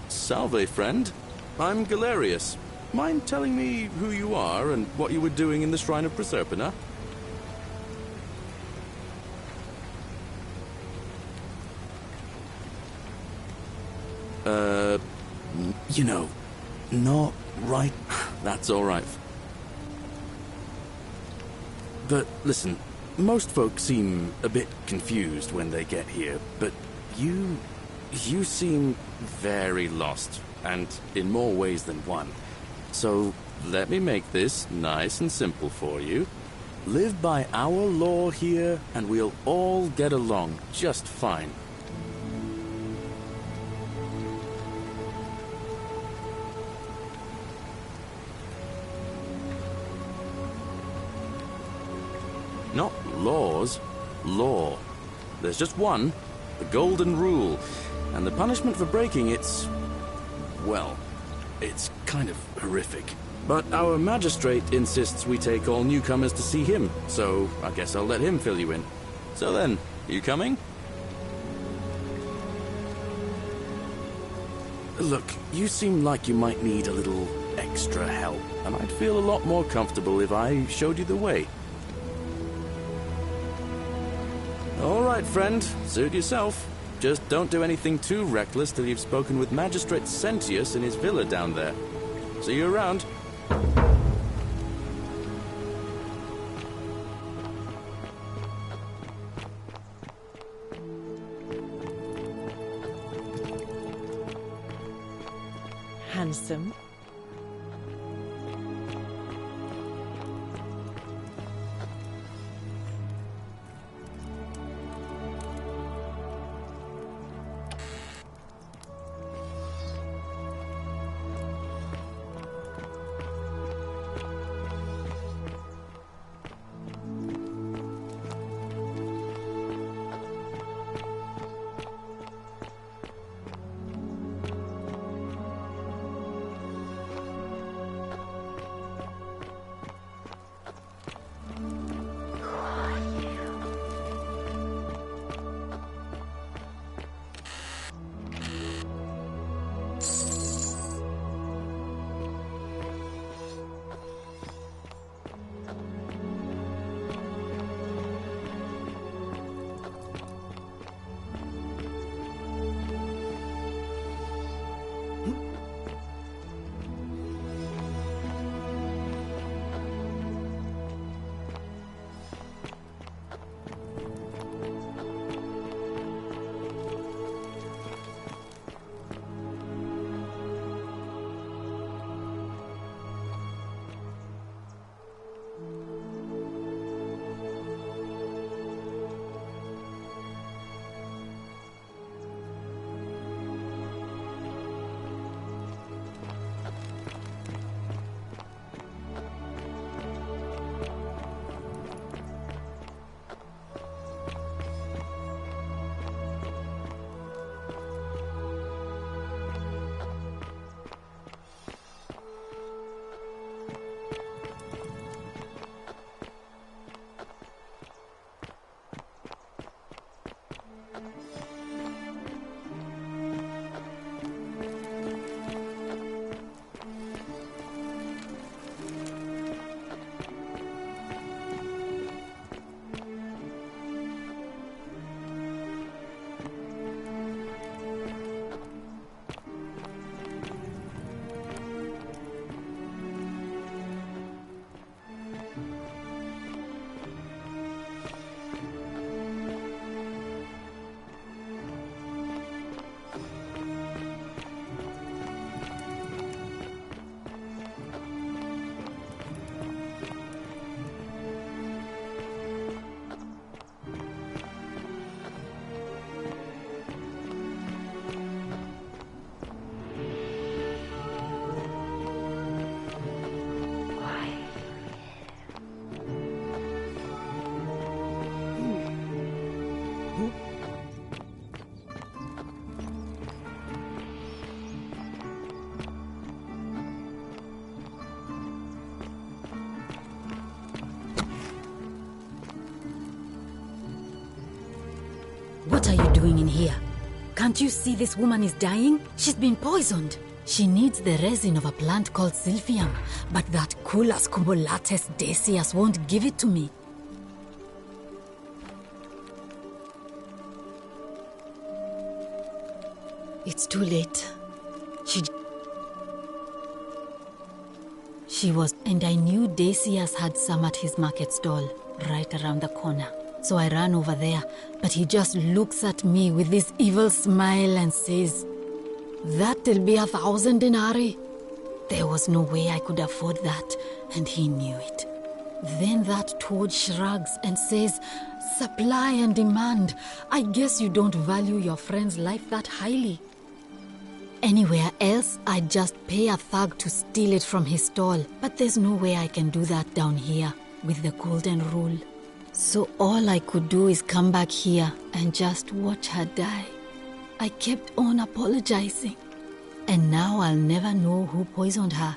Salve, friend. I'm Galerius. Mind telling me who you are and what you were doing in the Shrine of Proserpina? You know, not right. That's all right. But listen, most folks seem a bit confused when they get here, but you seem very lost, and in more ways than one. So let me make this nice and simple for you. Live by our law here, and we'll all get along just fine. Not laws, law. There's just one, the Golden Rule, and the punishment for breaking it's, well, it's kind of horrific. But our magistrate insists we take all newcomers to see him, so I guess I'll let him fill you in. So then, you coming? Look, you seem like you might need a little extra help, and I'd feel a lot more comfortable if I showed you the way. All right, friend, suit yourself. Just don't do anything too reckless till you've spoken with Magistrate Sentius in his villa down there. See you around. Handsome. What are you doing in here? Can't you see this woman is dying? She's been poisoned. She needs the resin of a plant called Silphium, but that Culus cumbulatus decius won't give it to me. It's too late. She was, and I knew Decius had some at his market stall, right around the corner. So I ran over there, but he just looks at me with this evil smile and says, "That'll be 1,000 denarii." There was no way I could afford that, and he knew it. Then that toad shrugs and says, "Supply and demand. I guess you don't value your friend's life that highly." Anywhere else, I'd just pay a thug to steal it from his stall, but there's no way I can do that down here with the golden rule. So all I could do is come back here and just watch her die. I kept on apologizing. And now I'll never know who poisoned her,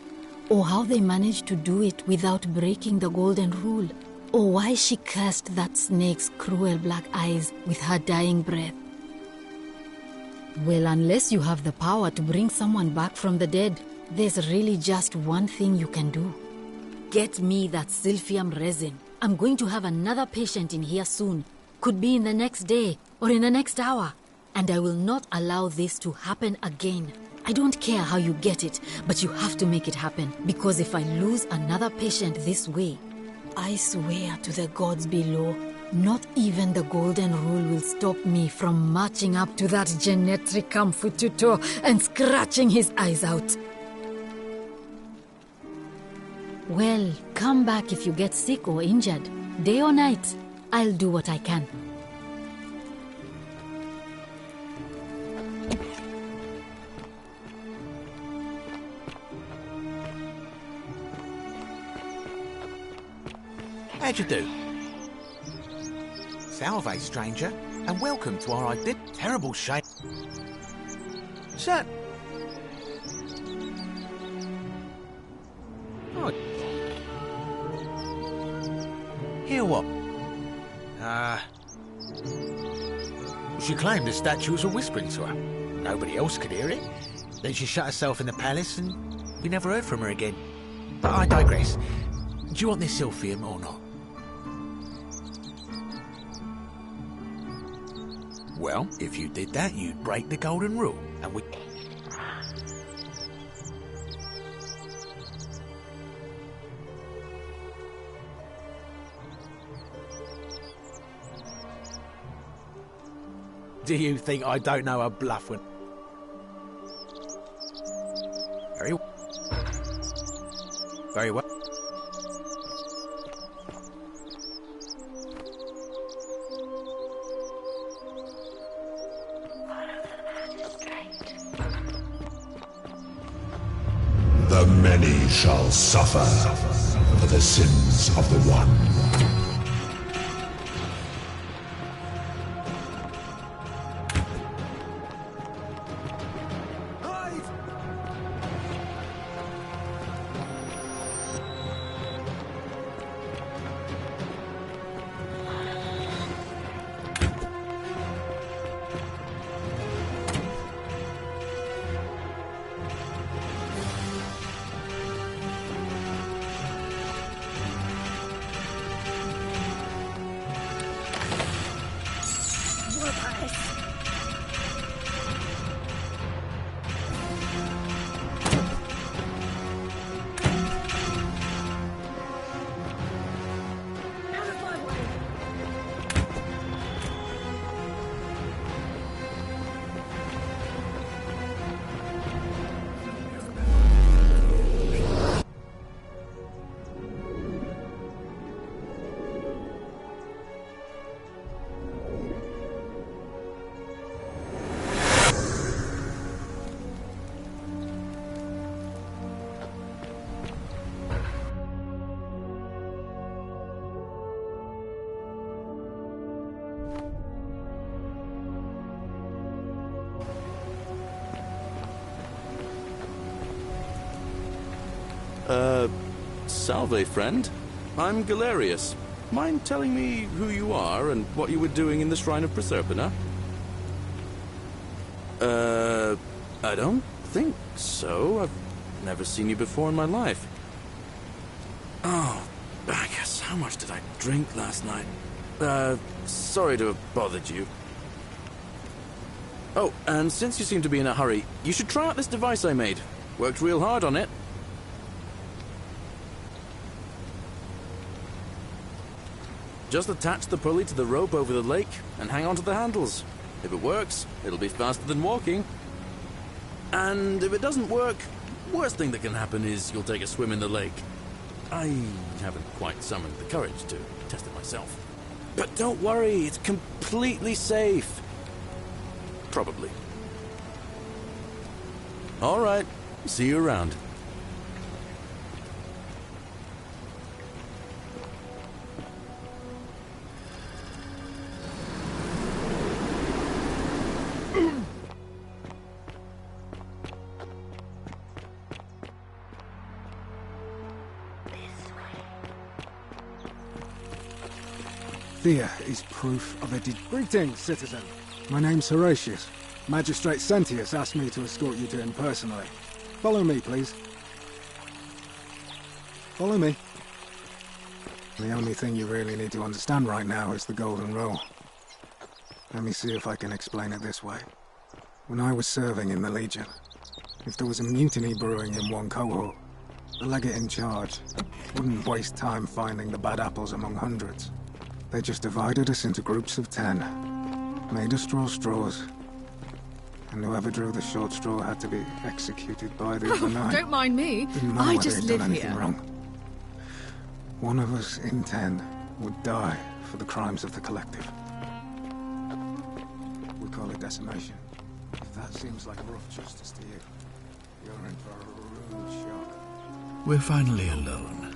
or how they managed to do it without breaking the golden rule, or why she cursed that snake's cruel black eyes with her dying breath. Well, unless you have the power to bring someone back from the dead, there's really just one thing you can do. Get me that Silphium resin. I'm going to have another patient in here soon. Could be in the next day, or in the next hour. And I will not allow this to happen again. I don't care how you get it, but you have to make it happen. Because if I lose another patient this way, I swear to the gods below, not even the golden rule will stop me from marching up to that Genetricum Fututo and scratching his eyes out. Well, come back if you get sick or injured. Day or night, I'll do what I can. How'd you do? Salve, stranger, and welcome to our terrible shame. Shut. Oh. Hear what? She claimed the statue was whispering to her. Nobody else could hear it. Then she shut herself in the palace and we never heard from her again. But I digress. Do you want this Silphium or not? Well, if you did that, you'd break the golden rule, and we... Do you think I don't know a bluff when... Very well. Very well. The many shall suffer for the sins of the one. Salve, friend. I'm Galerius. Mind telling me who you are and what you were doing in the Shrine of Proserpina? I don't think so. I've never seen you before in my life. Oh, Bacchus, how much did I drink last night? Sorry to have bothered you. Oh, and since you seem to be in a hurry, you should try out this device I made. Worked real hard on it. Just attach the pulley to the rope over the lake and hang on to the handles. If it works, it'll be faster than walking. And if it doesn't work, worst thing that can happen is you'll take a swim in the lake. I haven't quite summoned the courage to test it myself. But don't worry, it's completely safe. Probably. All right, see you around. Here is proof of a Greetings, citizen. My name's Horatius. Magistrate Sentius asked me to escort you to him personally. Follow me, please. Follow me. The only thing you really need to understand right now is the Golden Rule. Let me see if I can explain it this way. When I was serving in the Legion, if there was a mutiny brewing in one cohort, the legate in charge wouldn't waste time finding the bad apples among hundreds. They just divided us into groups of 10, made us draw straws, and whoever drew the short straw had to be executed by the other 9. Don't mind me. Didn't matter I whether just they'd done live anything here. wrong. One of us in 10 would die for the crimes of the collective. We call it decimation. If that seems like rough justice to you, you're in for a rude shock. We're finally alone.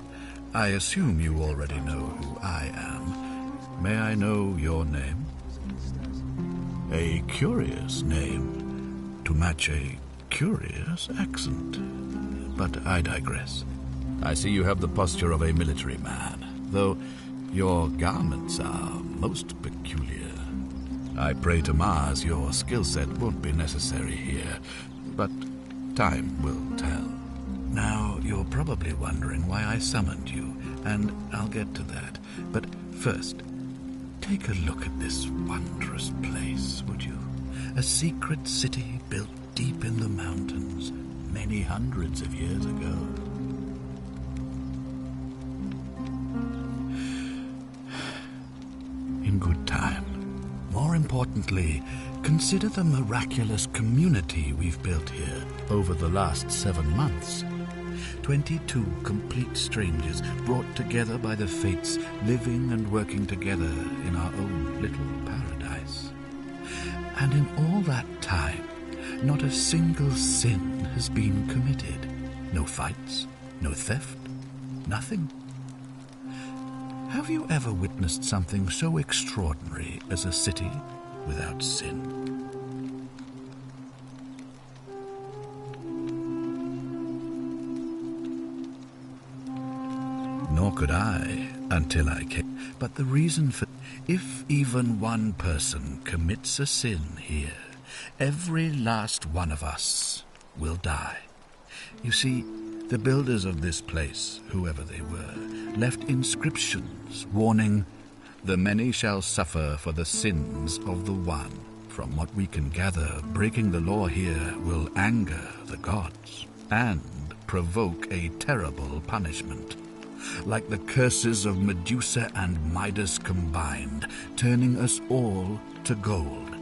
I assume you already know who I am. May I know your name? A curious name to match a curious accent. But I digress. I see you have the posture of a military man, though your garments are most peculiar. I pray to Mars your skill set won't be necessary here, but time will tell. Now, you're probably wondering why I summoned you, and I'll get to that. But first, take a look at this wondrous place, would you? A secret city built deep in the mountains, many hundreds of years ago. In good time. More importantly, consider the miraculous community we've built here over the last 7 months. 22 complete strangers brought together by the fates, living and working together in our own little paradise. And in all that time, not a single sin has been committed. No fights, no theft, nothing. Have you ever witnessed something so extraordinary as a city without sin? Nor could I, until I came. But the reason for... If even one person commits a sin here, every last one of us will die. You see, the builders of this place, whoever they were, left inscriptions warning, "The many shall suffer for the sins of the one." From what we can gather, breaking the law here will anger the gods and provoke a terrible punishment. Like the curses of Medusa and Midas combined, turning us all to gold.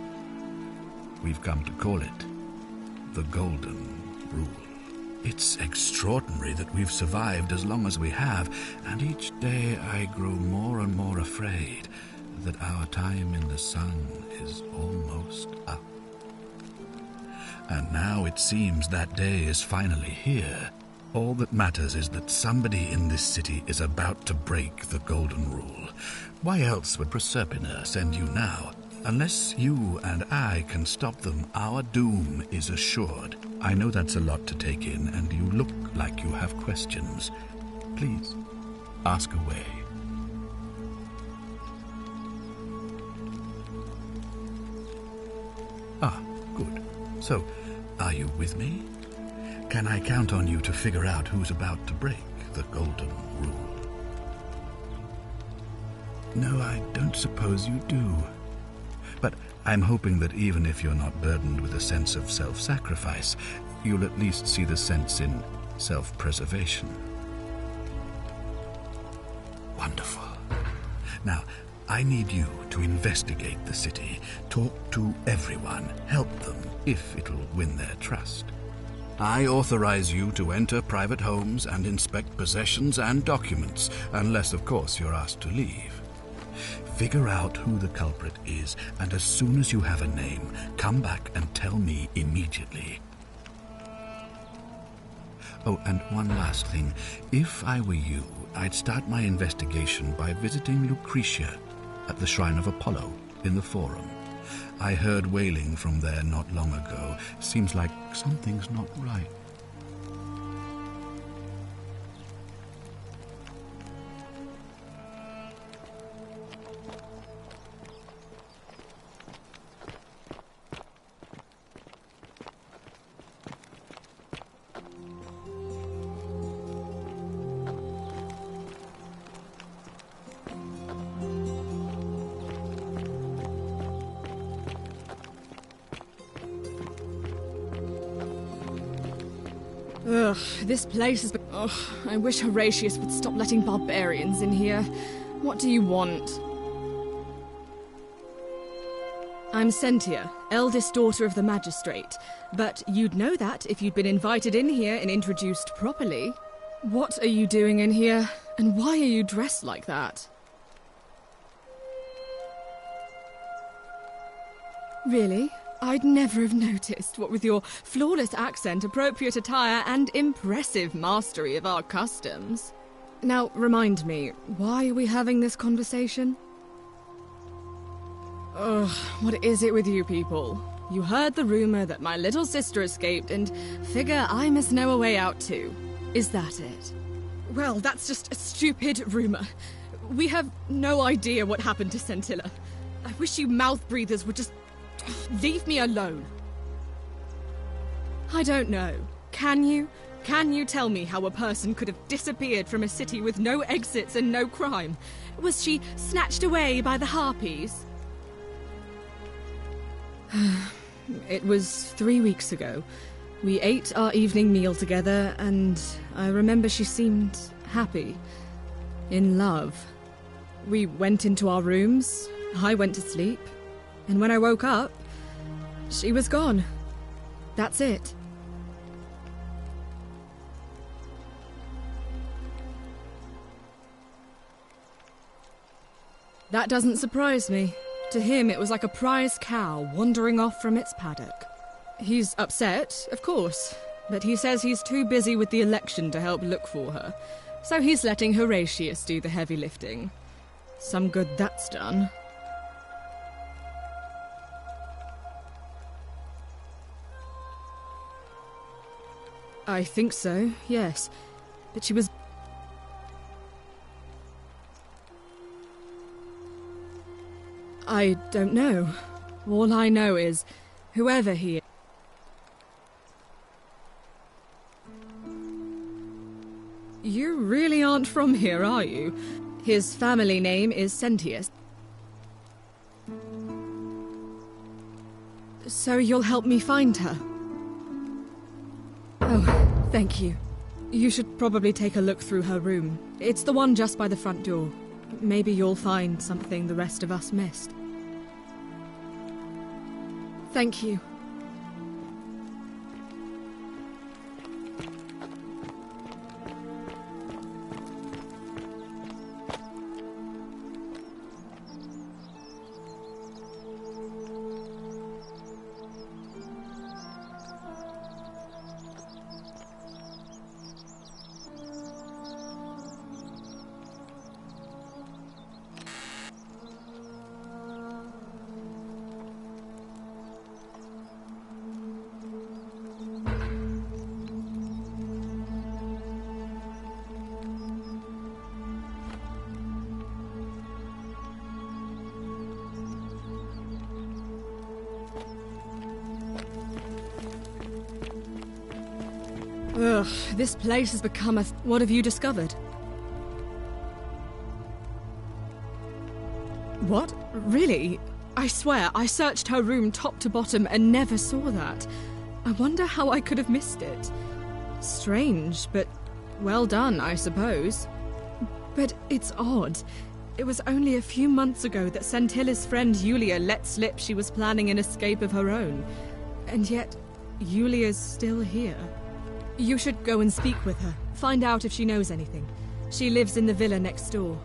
We've come to call it the Golden Rule. It's extraordinary that we've survived as long as we have, and each day I grow more and more afraid that our time in the sun is almost up. And now it seems that day is finally here. All that matters is that somebody in this city is about to break the Golden Rule. Why else would Proserpina send you now? Unless you and I can stop them, our doom is assured. I know that's a lot to take in, and you look like you have questions. Please, ask away. Ah, good. So, are you with me? Can I count on you to figure out who's about to break the golden rule? No, I don't suppose you do. But I'm hoping that even if you're not burdened with a sense of self-sacrifice, you'll at least see the sense in self-preservation. Wonderful. Now, I need you to investigate the city, talk to everyone, help them if it'll win their trust. I authorize you to enter private homes and inspect possessions and documents, unless, of course, you're asked to leave. Figure out who the culprit is, and as soon as you have a name, come back and tell me immediately. Oh, and one last thing. If I were you, I'd start my investigation by visiting Lucretia at the Shrine of Apollo in the Forum. I heard wailing from there not long ago. Seems like something's not right. Ugh, this place has been... Ugh, I wish Horatius would stop letting barbarians in here. What do you want? I'm Sentia, eldest daughter of the magistrate. But you'd know that if you'd been invited in here and introduced properly. What are you doing in here? And why are you dressed like that? Really? I'd never have noticed, what with your flawless accent, appropriate attire, and impressive mastery of our customs. Now, remind me, why are we having this conversation? Ugh, what is it with you people? You heard the rumor that my little sister escaped and figure I must know a way out too. Is that it? Well, that's just a stupid rumor. We have no idea what happened to Scintilla. I wish you mouth breathers would just... leave me alone. I don't know. Can you? Can you tell me how a person could have disappeared from a city with no exits and no crime? Was she snatched away by the Harpies? It was 3 weeks ago. We ate our evening meal together, and I remember she seemed happy. In love. We went into our rooms. I went to sleep. And when I woke up, she was gone. That's it. That doesn't surprise me. To him, it was like a prize cow wandering off from its paddock. He's upset, of course, but he says he's too busy with the election to help look for her, so he's letting Horatius do the heavy lifting. Some good that's done. I think so, yes. But she was... I don't know. All I know is, whoever he is... You really aren't from here, are you? His family name is Sentius. So you'll help me find her? Oh, thank you. You should probably take a look through her room. It's the one just by the front door. Maybe you'll find something the rest of us missed. Thank you. Ugh, this place has become a... What have you discovered? What? Really? I swear, I searched her room top to bottom and never saw that. I wonder how I could have missed it. Strange, but well done, I suppose. But it's odd. It was only a few months ago that Scintilla's friend Yulia let slip she was planning an escape of her own. And yet, Yulia's still here. You should go and speak with her. Find out if she knows anything. She lives in the villa next door.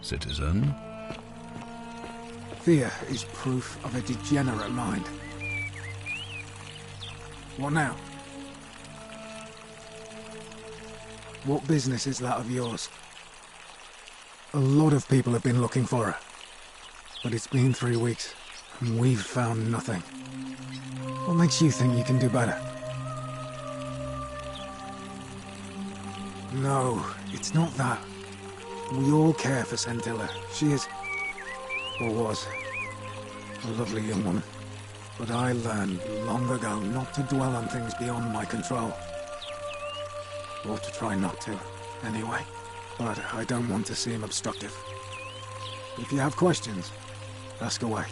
Citizen? Fear is proof of a degenerate mind. What now? What business is that of yours? A lot of people have been looking for her. But it's been 3 weeks, and we've found nothing. What makes you think you can do better? No, it's not that. We all care for Scintilla. She is, or was, a lovely young woman. But I learned long ago not to dwell on things beyond my control. Or to try not to, anyway. But I don't want to seem obstructive. If you have questions, ask away.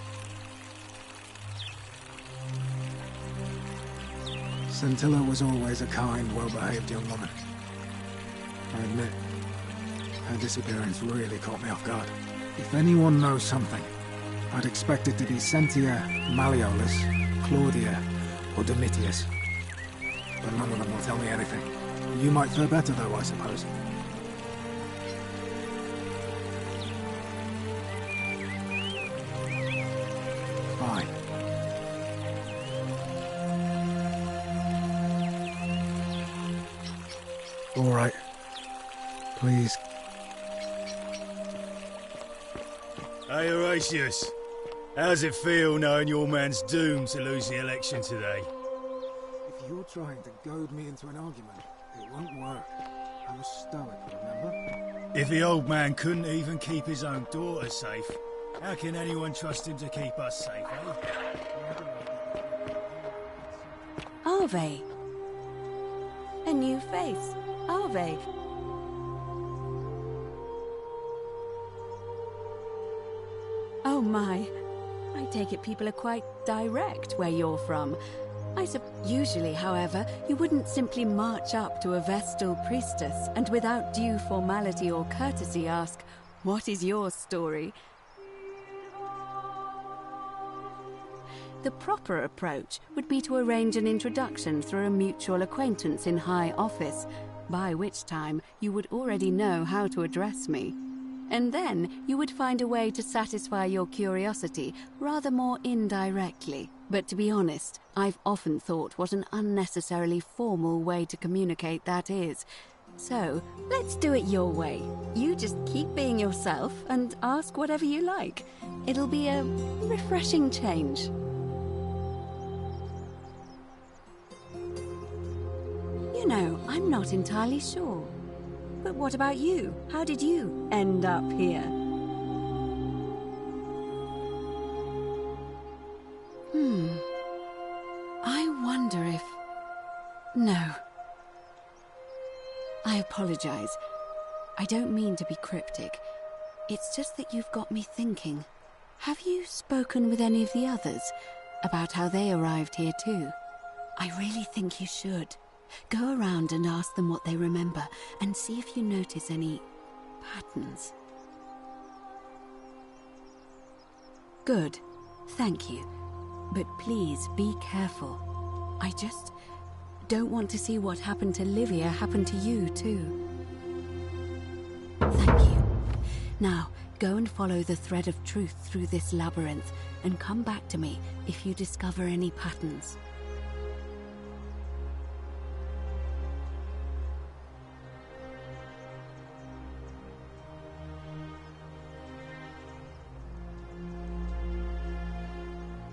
Scintilla was always a kind, well-behaved young woman. I admit, her disappearance really caught me off guard. If anyone knows something, I'd expect it to be Sentia, Malleolus, Claudia, or Domitius. But none of them will tell me anything. You might fare better though, I suppose. Fine. All right. Please. Hey, Horatius. How's it feel knowing your man's doomed to lose the election today? If you're trying to goad me into an argument, it won't work. I'm a stoic, remember? If the old man couldn't even keep his own daughter safe, how can anyone trust him to keep us safe, eh? Arve. A new face. Arve. Oh my. I take it people are quite direct where you're from. Usually, however, you wouldn't simply march up to a Vestal priestess and without due formality or courtesy ask, "What is your story?" The proper approach would be to arrange an introduction through a mutual acquaintance in high office, by which time you would already know how to address me. And then you would find a way to satisfy your curiosity rather more indirectly. But to be honest, I've often thought what an unnecessarily formal way to communicate that is. So, let's do it your way. You just keep being yourself and ask whatever you like. It'll be a refreshing change. You know, I'm not entirely sure. But what about you? How did you end up here? I wonder if... No. I apologize. I don't mean to be cryptic. It's just that you've got me thinking. Have you spoken with any of the others about how they arrived here too? I really think you should. Go around and ask them what they remember, and see if you notice any patterns. Good. Thank you. But please be careful. I just don't want to see what happened to Livia happen to you, too. Thank you. Now, go and follow the thread of truth through this labyrinth, and come back to me if you discover any patterns.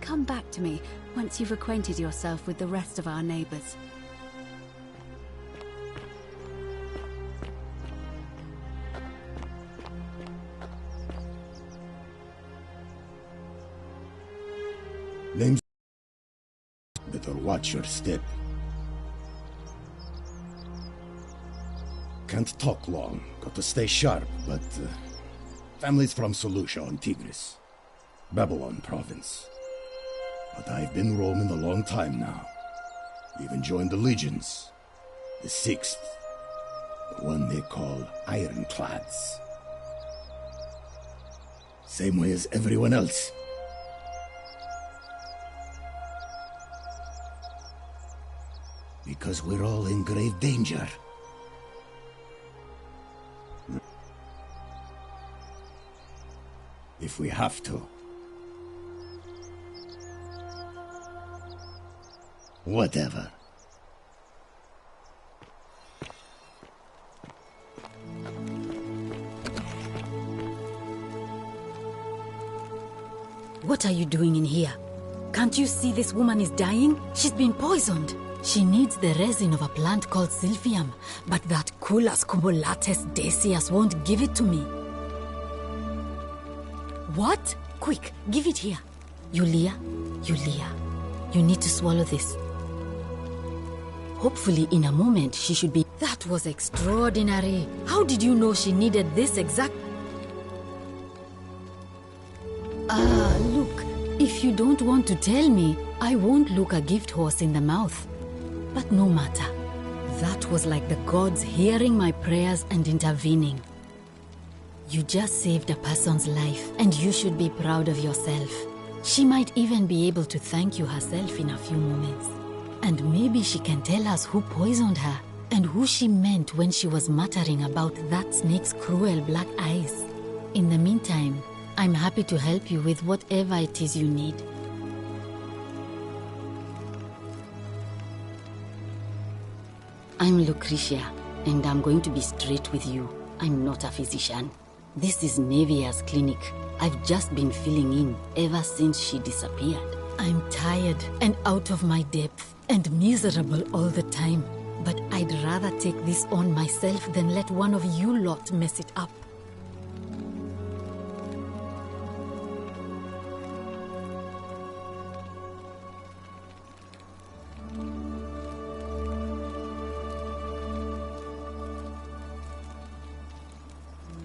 come back to me once you've acquainted yourself with the rest of our neighbors. Name's... Better watch your step. Can't talk long. Got to stay sharp, but... family's from Seleucia on Tigris. Babylon province. But I've been roaming a long time now. Even joined the legions. The 6th. The one they call Ironclads. Same way as everyone else. Because we're all in grave danger. If we have to. Whatever. What are you doing in here? Can't you see this woman is dying? She's been poisoned. She needs the resin of a plant called Silphium, but that Culus cumulatus Decius won't give it to me. What? Quick, give it here. Yulia, you need to swallow this. Hopefully in a moment she should be... That was extraordinary. How did you know she needed this exact... Look, if you don't want to tell me, I won't look a gift horse in the mouth. But no matter. That was like the gods hearing my prayers and intervening. You just saved a person's life, and you should be proud of yourself. She might even be able to thank you herself in a few moments. And maybe she can tell us who poisoned her, and who she meant when she was muttering about that snake's cruel black eyes. In the meantime, I'm happy to help you with whatever it is you need. I'm Lucretia, and I'm going to be straight with you. I'm not a physician. This is Nevia's clinic. I've just been filling in ever since she disappeared. I'm tired and out of my depth and miserable all the time. But I'd rather take this on myself than let one of you lot mess it up.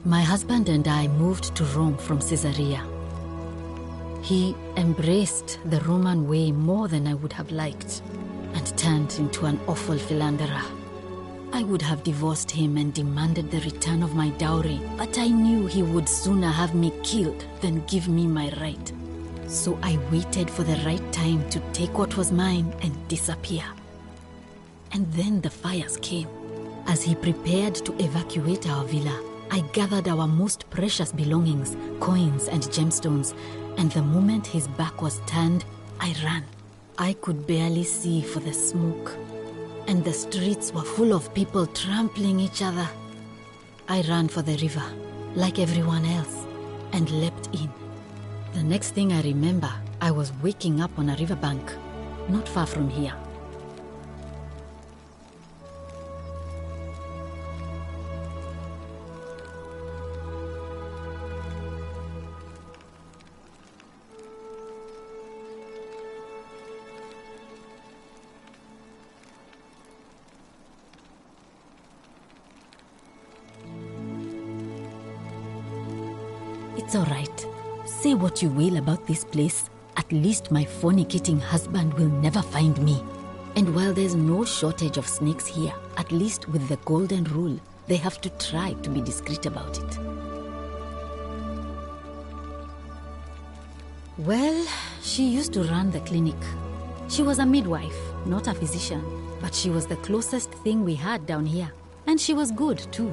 My husband and I moved to Rome from Caesarea. He embraced the Roman way more than I would have liked, and turned into an awful philanderer. I would have divorced him and demanded the return of my dowry, but I knew he would sooner have me killed than give me my right. So I waited for the right time to take what was mine and disappear. And then the fires came. As he prepared to evacuate our villa, I gathered our most precious belongings, coins and gemstones, and the moment his back was turned, I ran. I could barely see for the smoke, and the streets were full of people trampling each other. I ran for the river, like everyone else, and leapt in. The next thing I remember, I was waking up on a riverbank, not far from here. It's all right. Say what you will about this place. At least my fornicating husband will never find me. And while there's no shortage of snakes here, at least with the golden rule, they have to try to be discreet about it. Well, she used to run the clinic. She was a midwife, not a physician, but she was the closest thing we had down here. And she was good, too,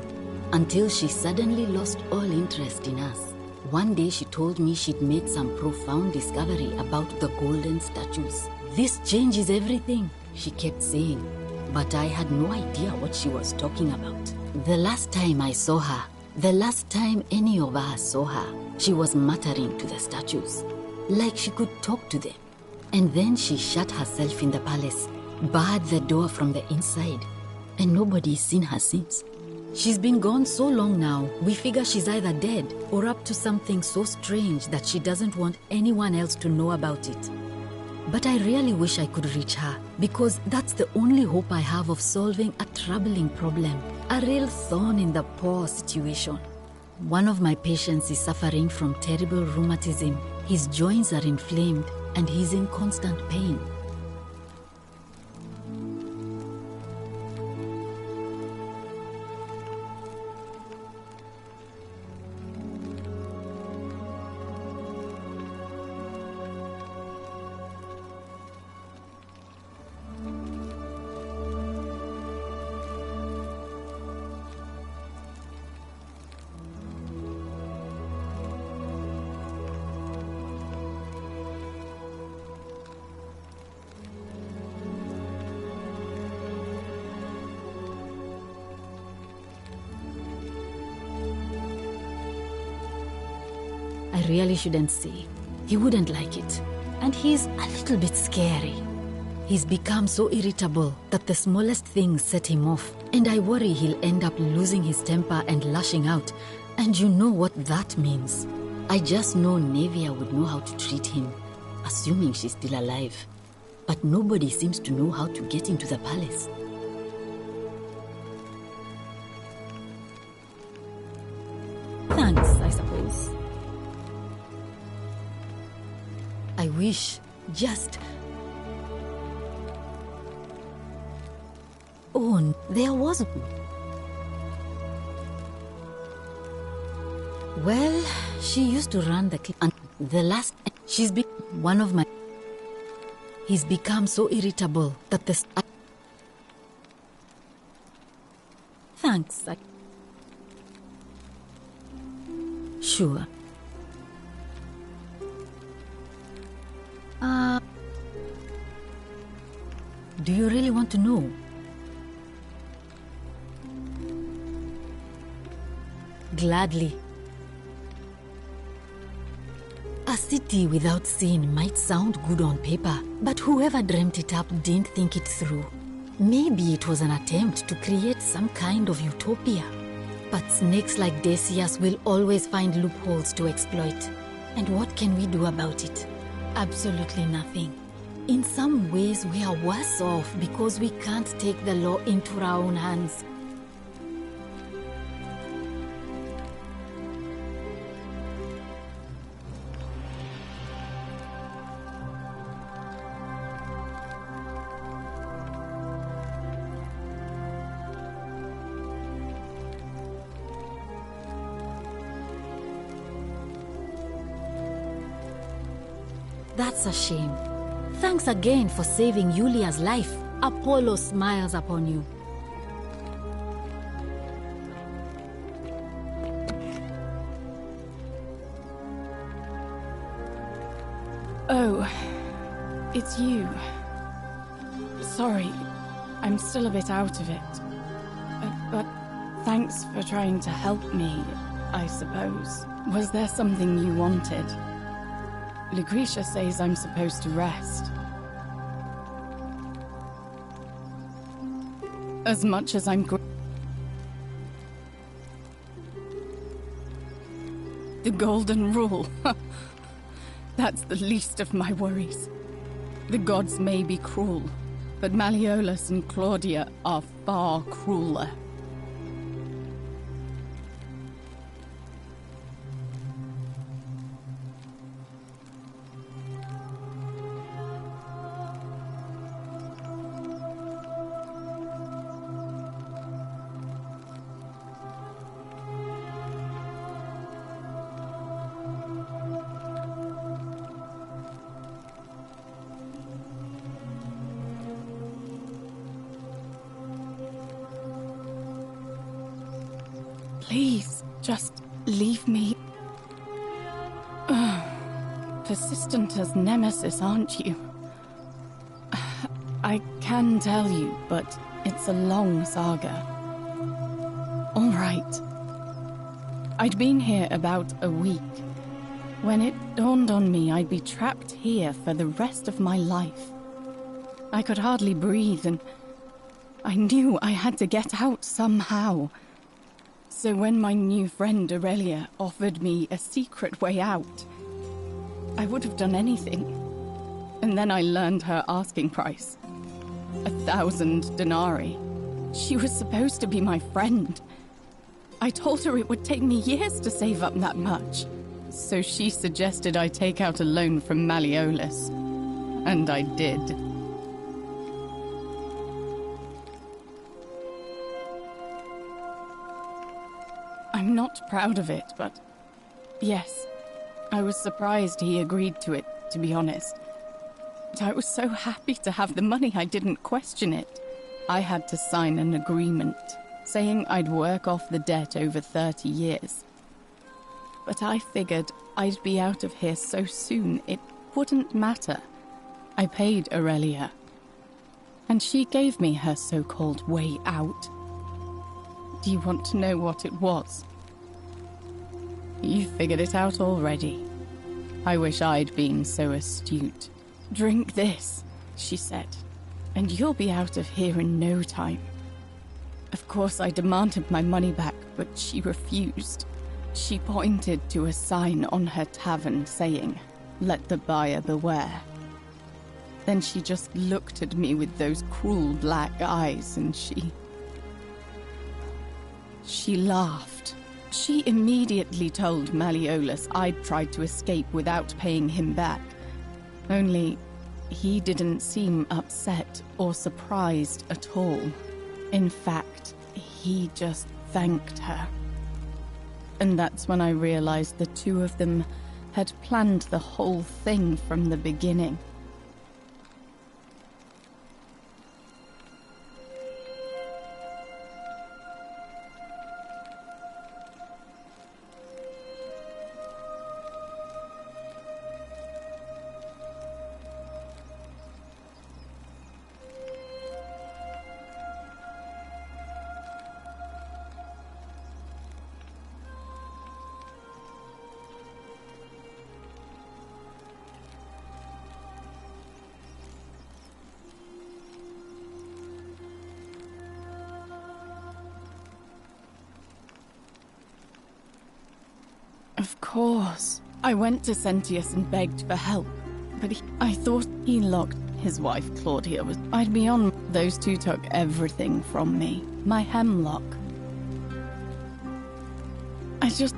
until she suddenly lost all interest in us. One day she told me she'd made some profound discovery about the golden statues. This changes everything, she kept saying. But I had no idea what she was talking about. The last time I saw her, the last time any of us saw her, she was muttering to the statues, like she could talk to them. And then she shut herself in the palace, barred the door from the inside, and nobody's seen her since. She's been gone so long now, we figure she's either dead or up to something so strange that she doesn't want anyone else to know about it. But I really wish I could reach her, because that's the only hope I have of solving a troubling problem, a real thorn in the paw situation. One of my patients is suffering from terrible rheumatism. His joints are inflamed and he's in constant pain. I really shouldn't say. He wouldn't like it. And he's a little bit scary. He's become so irritable that the smallest things set him off. And I worry he'll end up losing his temper and lashing out. And you know what that means. I just know Nevia would know how to treat him, assuming she's still alive. But nobody seems to know how to get into the palace. Thanks, I suppose. I wish, just... Oh, there was... Well, she used to run the and the last... She's been one of my... He's become so irritable that the... Thanks. Sure. Do you really want to know? Gladly. A city without sin might sound good on paper, but whoever dreamt it up didn't think it through. Maybe it was an attempt to create some kind of utopia. But snakes like Decius will always find loopholes to exploit. And what can we do about it? Absolutely nothing. In some ways, we are worse off because we can't take the law into our own hands. That's a shame. Thanks again for saving Yulia's life. Apollo smiles upon you. Oh, it's you. Sorry, I'm still a bit out of it. But thanks for trying to help me, I suppose. Was there something you wanted? Lucretia says I'm supposed to rest. As much as I'm The Golden Rule. That's the least of my worries. The gods may be cruel, but Malleolus and Claudia are far crueler. Please, just leave me. Persistent as Nemesis, aren't you? I can tell you, but it's a long saga. All right. I'd been here about a week. When it dawned on me I'd be trapped here for the rest of my life, I could hardly breathe, and I knew I had to get out somehow. So when my new friend Aurelia offered me a secret way out, I would have done anything. And then I learned her asking price. 1,000 denarii. She was supposed to be my friend. I told her it would take me years to save up that much. So she suggested I take out a loan from Malleolus. And I did. I'm not proud of it, but yes, I was surprised he agreed to it, to be honest. But I was so happy to have the money I didn't question it. I had to sign an agreement, saying I'd work off the debt over 30 years. But I figured I'd be out of here so soon it wouldn't matter. I paid Aurelia, and she gave me her so-called way out. Do you want to know what it was? You figured it out already. I wish I'd been so astute. Drink this, she said, and you'll be out of here in no time. Of course, I demanded my money back, but she refused. She pointed to a sign on her tavern saying, "Let the buyer beware." Then she just looked at me with those cruel black eyes, and she laughed. She immediately told Malleolus I'd tried to escape without paying him back. Only, he didn't seem upset or surprised at all. In fact, he just thanked her. And that's when I realized the two of them had planned the whole thing from the beginning. Of course. I went to Sentius and begged for help, but I thought he locked his wife Claudia was... I'd be on. Those two took everything from me. My hemlock. I just...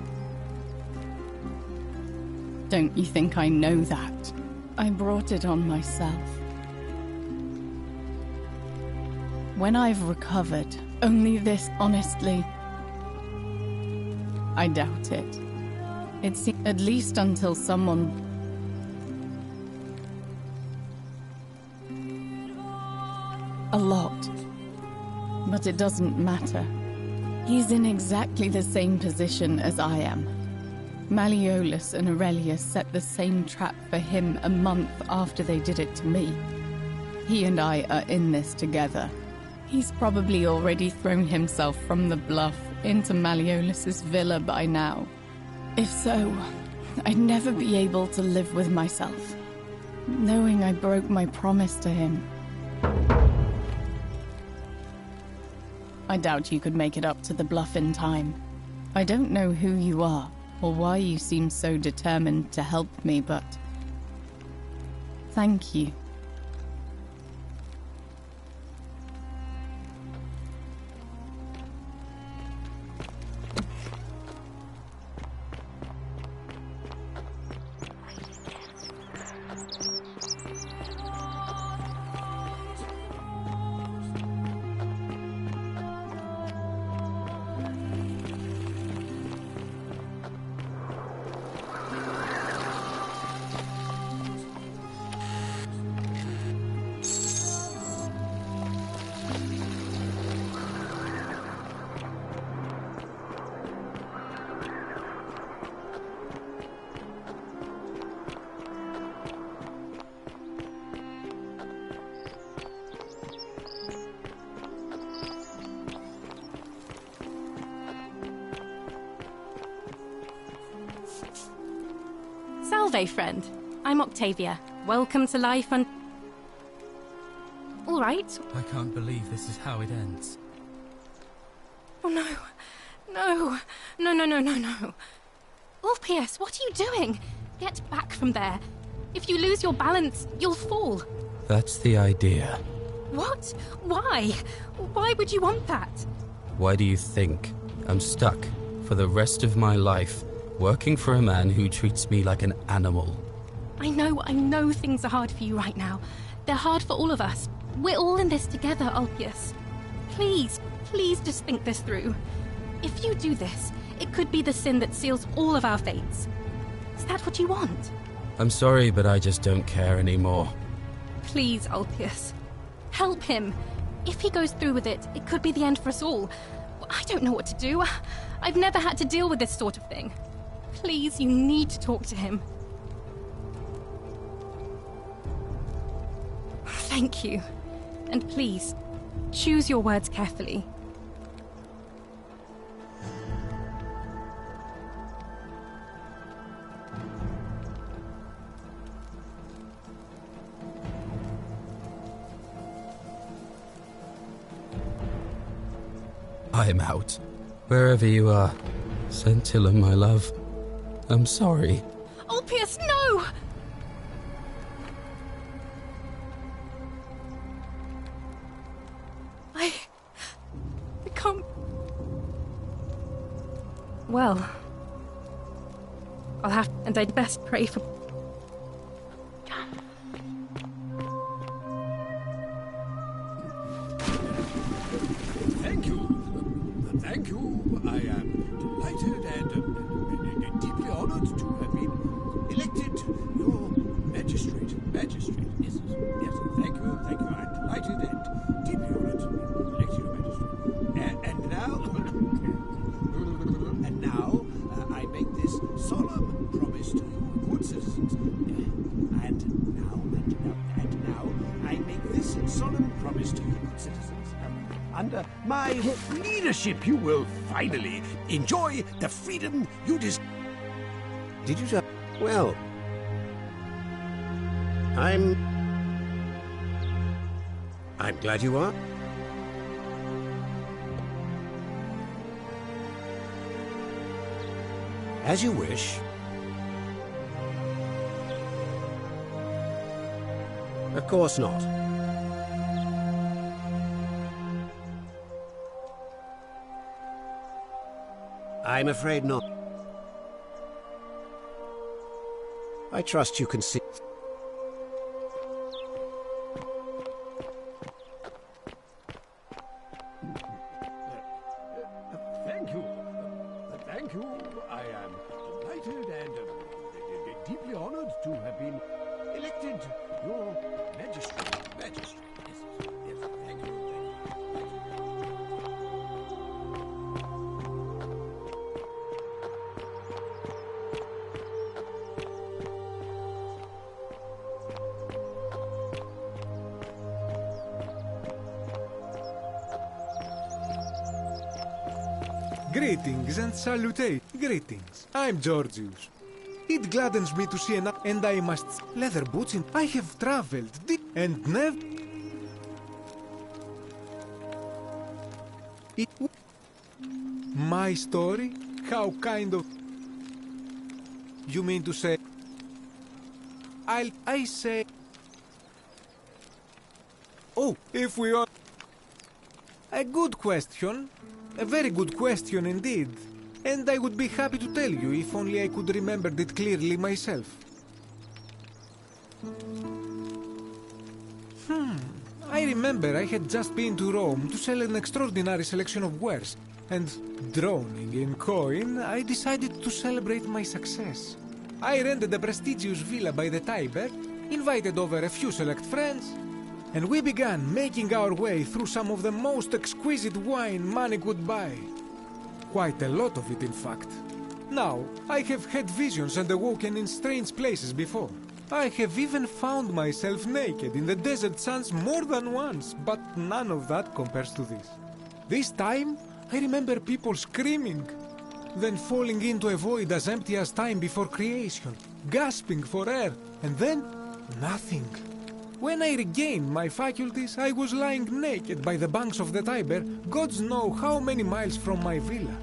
Don't you think I know that? I brought it on myself. When I've recovered, only this, honestly... I doubt it. It's at least until someone... A lot. But it doesn't matter. He's in exactly the same position as I am. Malleolus and Aurelia set the same trap for him a month after they did it to me. He and I are in this together. He's probably already thrown himself from the bluff into Malleolus's villa by now. If so, I'd never be able to live with myself, knowing I broke my promise to him. I doubt you could make it up to the bluff in time. I don't know who you are, or why you seem so determined to help me, but... thank you. Salve, friend. I'm Octavia. Welcome to life on... All right. I can't believe this is how it ends. Oh, no. No. No, no, no, no, no. Ulpius, what are you doing? Get back from there. If you lose your balance, you'll fall. That's the idea. What? Why? Why would you want that? Why do you think I'm stuck for the rest of my life working for a man who treats me like an animal? I know things are hard for you right now. They're hard for all of us. We're all in this together, Ulpius. Please just think this through. If you do this, it could be the sin that seals all of our fates. Is that what you want? I'm sorry, but I just don't care anymore. Please, Ulpius. Help him. If he goes through with it, it could be the end for us all. I don't know what to do. I've never had to deal with this sort of thing. Please, you need to talk to him. Thank you. And please, choose your words carefully. I'm out. Wherever you are. Scintilla, my love. I'm sorry. Ulpius, no! I can't... Well... I'll have... And I'd best pray for... Thank you. Thank you. I am delighted and deeply honored to have been elected your magistrate. Magistrate, yes. Yes, thank you. Thank you. I'm delighted and deeply honored to be elected your magistrate. And now, I make this solemn promise to you, good citizens. And now, I make this solemn promise to you, good citizens. Under my leadership, you will finally enjoy the freedom you deserve. Did you just... Well... I'm glad you are. As you wish. Of course not. I'm afraid not. I trust you can see. Thank you. Thank you. I am delighted and deeply honored to have been elected your magistrate. Magistrate. Yes. Thank you. Greetings and salutations. Greetings. I'm Georgius. It gladdens me to see and I must... Leather boots in... I have traveled and never... My story? How kind of... You mean to say... I say... Oh, if we are... A good question. A very good question indeed. And I would be happy to tell you if only I could remember it clearly myself. I remember I had just been to Rome to sell an extraordinary selection of wares, and drowning in coin, I decided to celebrate my success. I rented a prestigious villa by the Tiber, invited over a few select friends, and we began making our way through some of the most exquisite wine money could buy. Quite a lot of it, in fact. Now, I have had visions and awoken in strange places before. I have even found myself naked in the desert sands more than once, but none of that compares to this. This time, I remember people screaming, then falling into a void as empty as time before creation. gasping for air, and then nothing. When I regained my faculties, I was lying naked by the banks of the Tiber, gods know how many miles from my villa.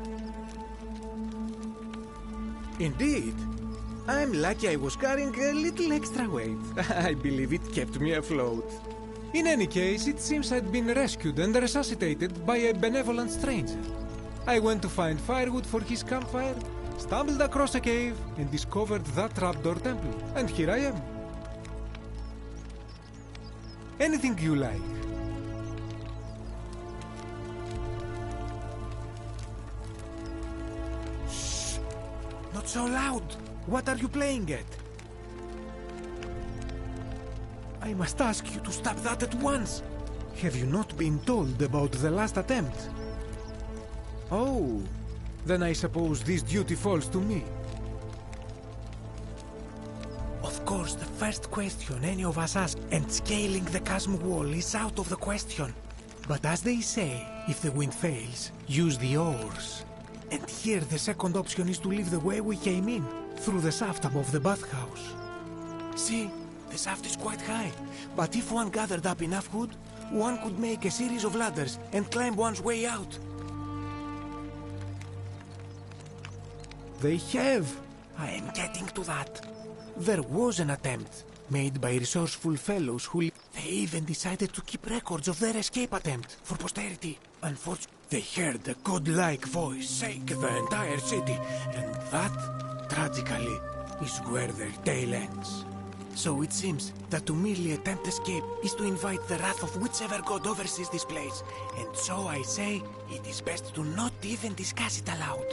Indeed. I'm lucky I was carrying a little extra weight. I believe it kept me afloat. In any case, it seems I'd been rescued and resuscitated by a benevolent stranger. I went to find firewood for his campfire, stumbled across a cave, and discovered that trapdoor temple. And here I am. Anything you like. Shh! Not so loud! What are you playing at? I must ask you to stop that at once. Have you not been told about the last attempt? Oh, then I suppose this duty falls to me. Of course, the first question any of us ask, and scaling the chasm wall is out of the question. But as they say, if the wind fails, use the oars. And here the second option is to leave the way we came in, through the shaft above the bathhouse. See, the shaft is quite high, but if one gathered up enough wood, one could make a series of ladders and climb one's way out. They have. I am getting to that. There was an attempt, made by resourceful fellows who... They even decided to keep records of their escape attempt, for posterity. Unfortunately, they heard a godlike voice shake the entire city, and that, tragically, is where their tale ends. So it seems that to merely attempt escape is to invite the wrath of whichever god oversees this place, and so I say it is best to not even discuss it aloud.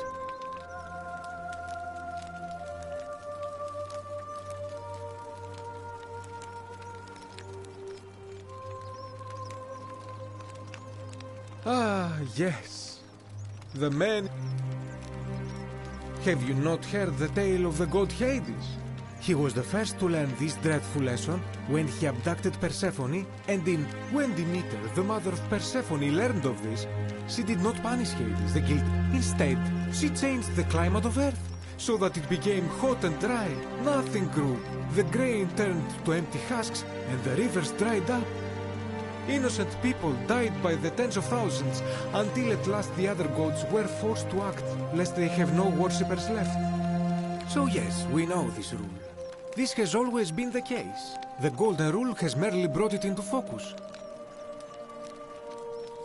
Ah, yes. The man... Have you not heard the tale of the god Hades? He was the first to learn this dreadful lesson when he abducted Persephone, and when Demeter, the mother of Persephone, learned of this, she did not punish Hades, the guilty. Instead, she changed the climate of Earth, so that it became hot and dry. Nothing grew. The grain turned to empty husks, and the rivers dried up. Innocent people died by the tens of thousands, until at last the other gods were forced to act, lest they have no worshippers left. So yes, we know this rule. This has always been the case. The Golden Rule has merely brought it into focus.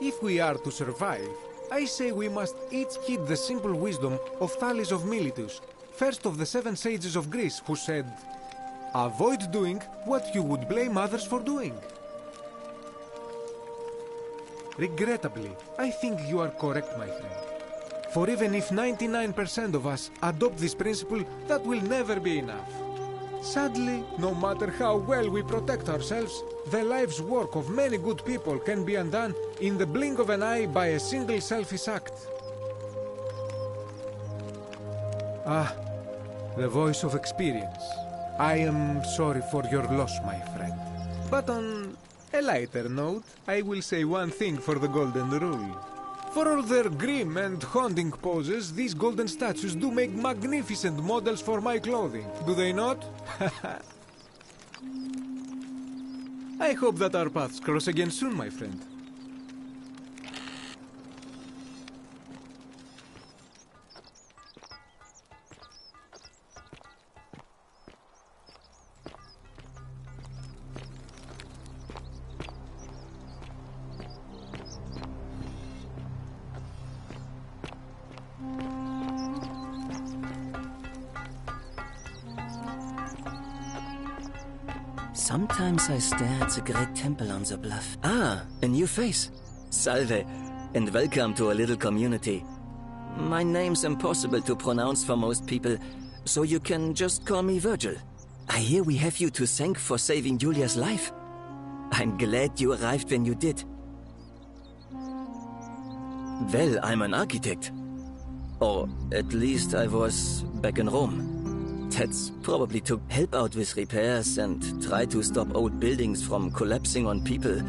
If we are to survive, I say we must each heed the simple wisdom of Thales of Miletus, first of the 7 sages of Greece, who said, "Avoid doing what you would blame others for doing." Regrettably, I think you are correct, my friend. For even if 99% of us adopt this principle, that will never be enough. Sadly, no matter how well we protect ourselves, the life's work of many good people can be undone in the blink of an eye by a single selfish act. Ah, the voice of experience. I am sorry for your loss, my friend. But on a lighter note, I will say one thing for the Golden Rule. For all their grim and haunting poses, these golden statues do make magnificent models for my clothing, do they not? I hope that our paths cross again soon, my friend. Sometimes I stare at the great temple on the bluff. Ah, a new face. Salve, and welcome to a little community. My name's impossible to pronounce for most people, so you can just call me Virgil. I hear we have you to thank for saving Julia's life. I'm glad you arrived when you did. Well, I'm an architect. Or at least I was back in Rome. That's probably to help out with repairs and try to stop old buildings from collapsing on people,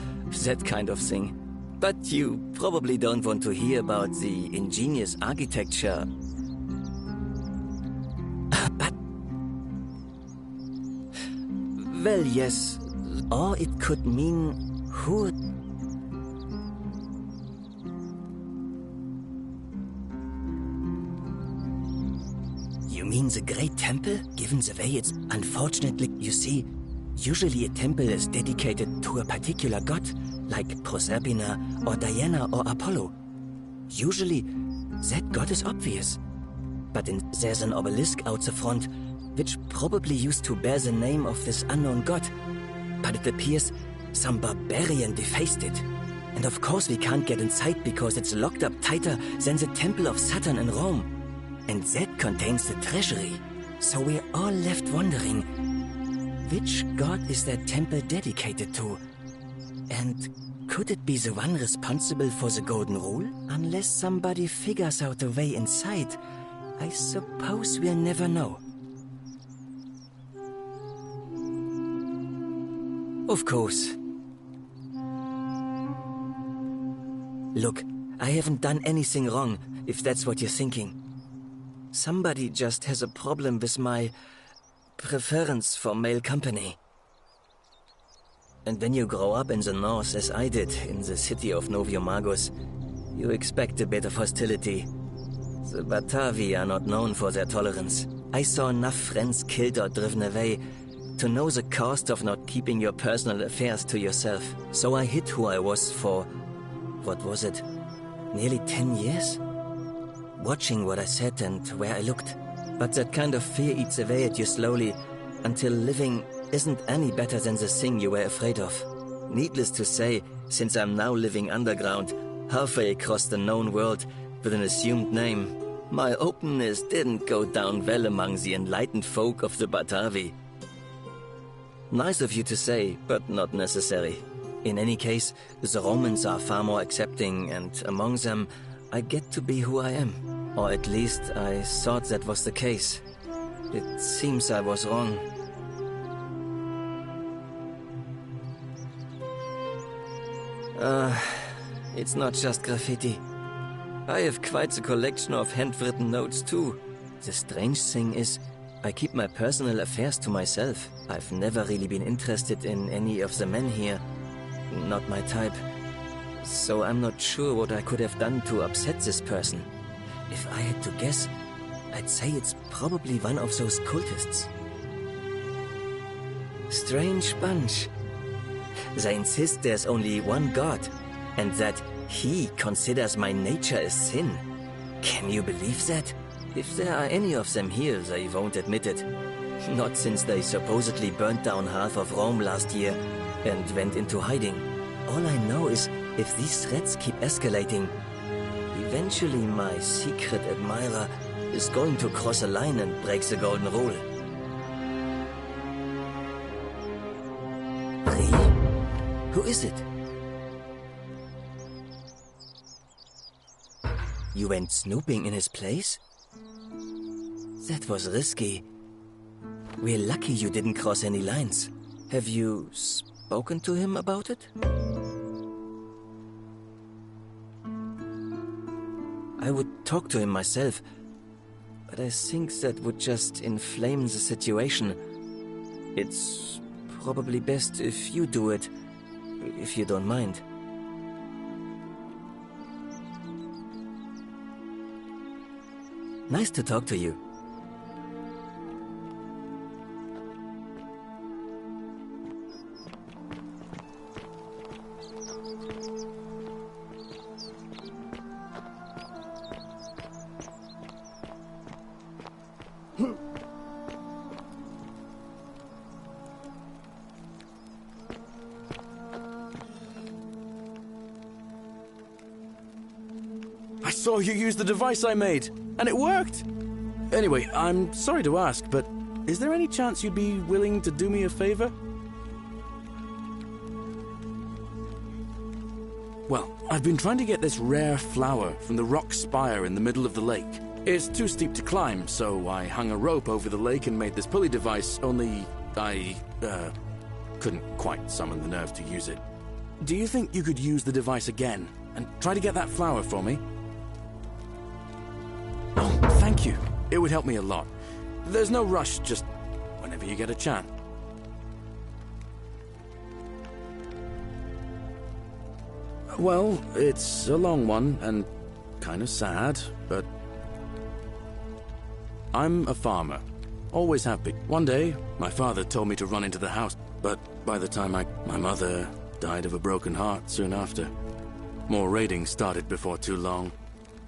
that kind of thing. But you probably don't want to hear about the ingenious architecture. But Well, yes. Or it could mean who... You mean the Great Temple? Given the way it's... Unfortunately, you see, usually a temple is dedicated to a particular god, like Proserpina or Diana or Apollo. Usually, that god is obvious. But there's an obelisk out the front, which probably used to bear the name of this unknown god. But it appears some barbarian defaced it. And of course we can't get inside because it's locked up tighter than the Temple of Saturn in Rome. And that contains the treasury. So we're all left wondering, which god is that temple dedicated to? And could it be the one responsible for the Golden Rule? Unless somebody figures out a way inside, I suppose we'll never know. Of course. Look, I haven't done anything wrong, if that's what you're thinking. Somebody just has a problem with my preference for male company. And when you grow up in the north, as I did, in the city of Noviomagus, you expect a bit of hostility. The Batavi are not known for their tolerance. I saw enough friends killed or driven away to know the cost of not keeping your personal affairs to yourself. So I hid who I was for, what was it, nearly 10 years? Watching what I said and where I looked. But that kind of fear eats away at you slowly, until living isn't any better than the thing you were afraid of. Needless to say, since I'm now living underground, halfway across the known world, with an assumed name, my openness didn't go down well among the enlightened folk of the Batavi. Nice of you to say, but not necessary. In any case, the Romans are far more accepting, and among them, I get to be who I am. Or at least, I thought that was the case. It seems I was wrong. It's not just graffiti. I have quite a collection of handwritten notes too. The strange thing is, I keep my personal affairs to myself. I've never really been interested in any of the men here. Not my type. So I'm not sure what I could have done to upset this person. If I had to guess, I'd say it's probably one of those cultists. Strange bunch. They insist there's only one god, and that he considers my nature a sin. Can you believe that? If there are any of them here, they won't admit it. Not since they supposedly burnt down half of Rome last year and went into hiding. All I know is, if these threats keep escalating, eventually my secret admirer is going to cross a line and break the Golden Rule. Really? Who is it? You went snooping in his place? That was risky. We're lucky you didn't cross any lines. Have you spoken to him about it? I would talk to him myself, but I think that would just inflame the situation. It's probably best if you do it, if you don't mind. Nice to talk to you. I saw you use the device I made, and it worked! Anyway, I'm sorry to ask, but is there any chance you'd be willing to do me a favor? Well, I've been trying to get this rare flower from the rock spire in the middle of the lake. It's too steep to climb, so I hung a rope over the lake and made this pulley device, only I, couldn't quite summon the nerve to use it. Do you think you could use the device again, and try to get that flower for me? Oh, thank you. It would help me a lot. There's no rush, just whenever you get a chance. Well, it's a long one and kind of sad, but I'm a farmer. Always have been. One day, my father told me to run into the house, but by the time my mother died of a broken heart soon after. More raiding started before too long.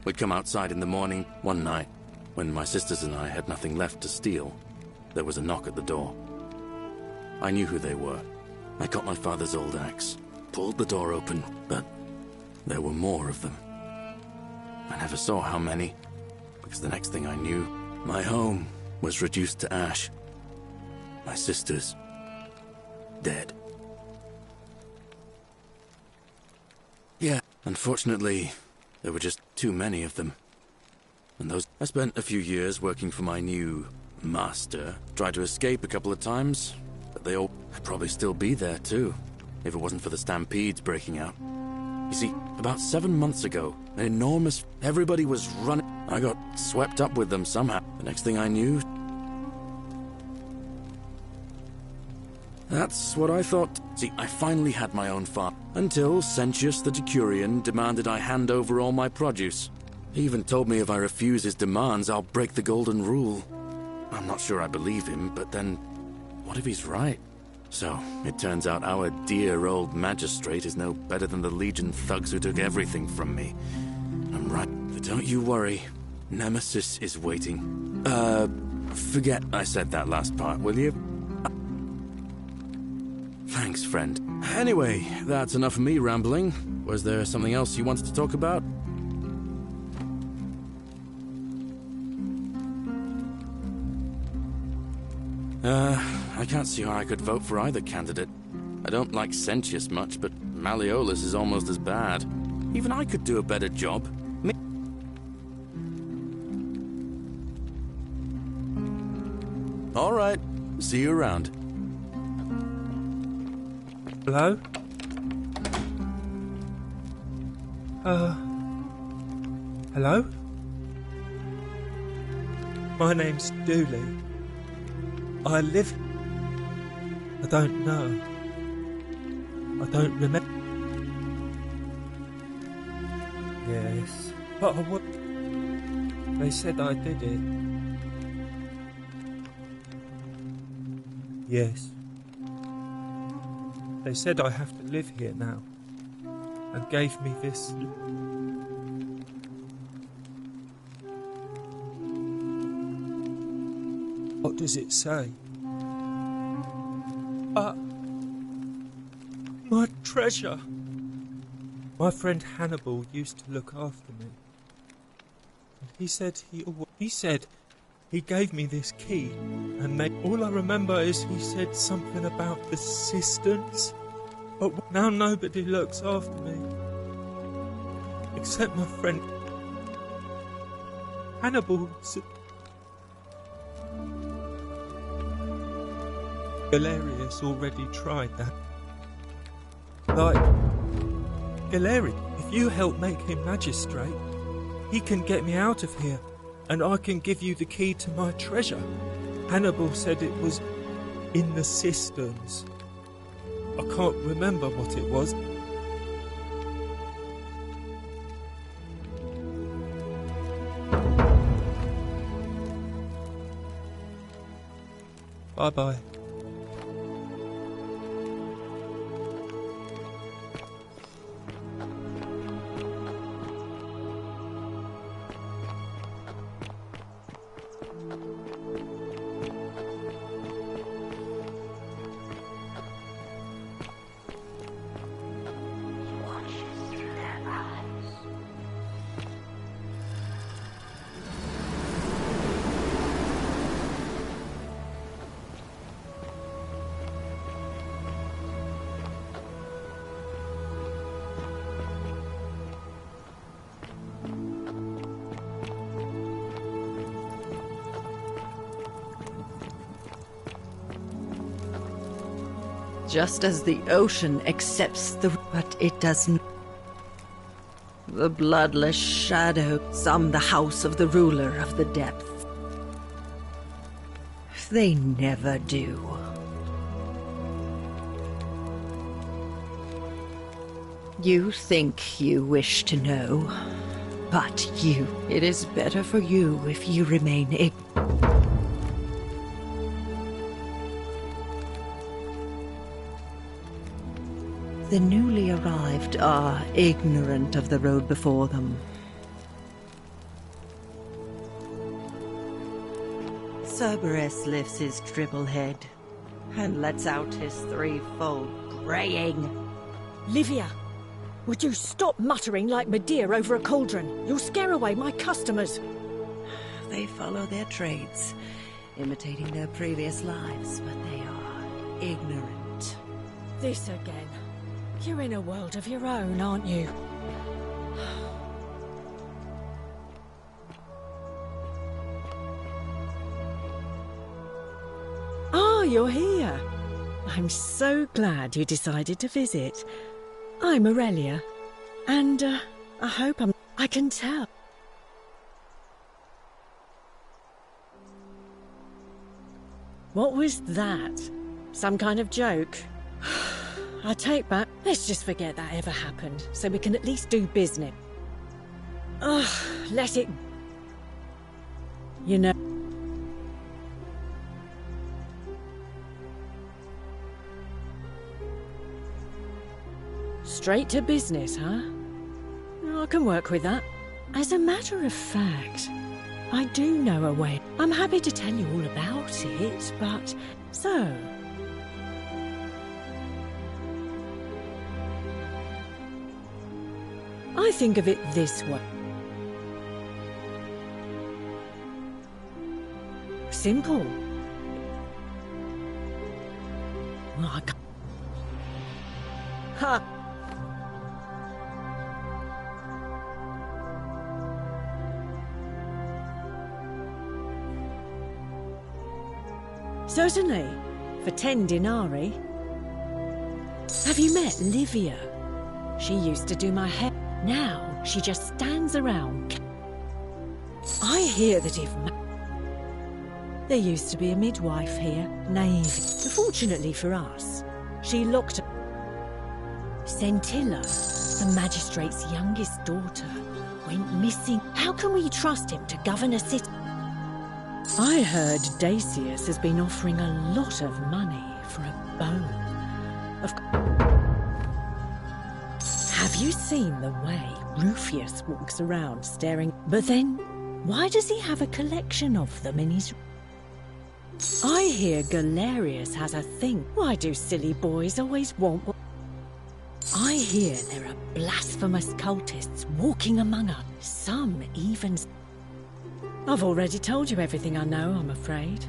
We'd come outside in the morning one night, when my sisters and I had nothing left to steal. There was a knock at the door. I knew who they were. I got my father's old axe, pulled the door open, but there were more of them. I never saw how many, because the next thing I knew, my home was reduced to ash. My sisters, dead. Yeah, unfortunately, there were just too many of them. And I spent a few years working for my new master. Tried to escape a couple of times, but they all would probably still be there too, if it wasn't for the stampedes breaking out. You see, about 7 months ago, everybody was running. I got swept up with them somehow. The next thing I knew, that's what I thought. See, I finally had my own farm, until Sentius the Decurion demanded I hand over all my produce. He even told me if I refuse his demands, I'll break the golden rule. I'm not sure I believe him, but then, what if he's right? So, it turns out our dear old magistrate is no better than the Legion thugs who took everything from me. I'm right, but don't you worry. Nemesis is waiting. Forget I said that last part, will you? Thanks, friend. Anyway, that's enough of me rambling. Was there something else you wanted to talk about? I can't see how I could vote for either candidate. I don't like Sentius much, but Malleolus is almost as bad. Even I could do a better job. All right. See you around. Hello? Hello? My name's Dooley. I live... I don't know. I don't remember. Yes, but I would... They said I did it. Yes. They said I have to live here now, and gave me this... What does it say? My treasure! My friend Hannibal used to look after me. And he said he gave me this key, and all I remember is he said something about the cisterns. But now nobody looks after me. Except my friend Hannibal. Galerius already tried that. Like, Galerius, if you help make him magistrate, he can get me out of here, and I can give you the key to my treasure. Hannibal said it was in the cisterns. I can't remember what it was. Bye-bye. Just as the ocean accepts but it doesn't. The bloodless shadow some the house of the ruler of the depths. They never do. You think you wish to know, but it is better for you if you remain ignorant. The newly arrived are ignorant of the road before them. Cerberus lifts his triple head and lets out his threefold braying. Livia, would you stop muttering like Medea over a cauldron? You'll scare away my customers. They follow their trades, imitating their previous lives, but they are ignorant. This again. You're in a world of your own, aren't you? Oh, you're here. I'm so glad you decided to visit. I'm Aurelia, and I hope I can tell. What was that? Some kind of joke? I take back. Let's just forget that ever happened, so we can at least do business. Ugh, let it... You know... Straight to business, huh? I can work with that. As a matter of fact, I do know a way. I'm happy to tell you all about it, but... So... I think of it this way. Simple. Ha! Certainly, for 10 denarii. Have you met Livia? She used to do my hair. Now, she just stands around. I hear that if... There used to be a midwife here, Naive. Fortunately for us, she locked... Scintilla, the magistrate's youngest daughter, went missing. How can we trust him to govern a city? I heard Dacius has been offering a lot of money for a bone. Have you seen the way Rufius walks around staring? But then, why does he have a collection of them in his... I hear Galerius has a thing. Why do silly boys always want... I hear there are blasphemous cultists walking among us. Some even... I've already told you everything I know, I'm afraid.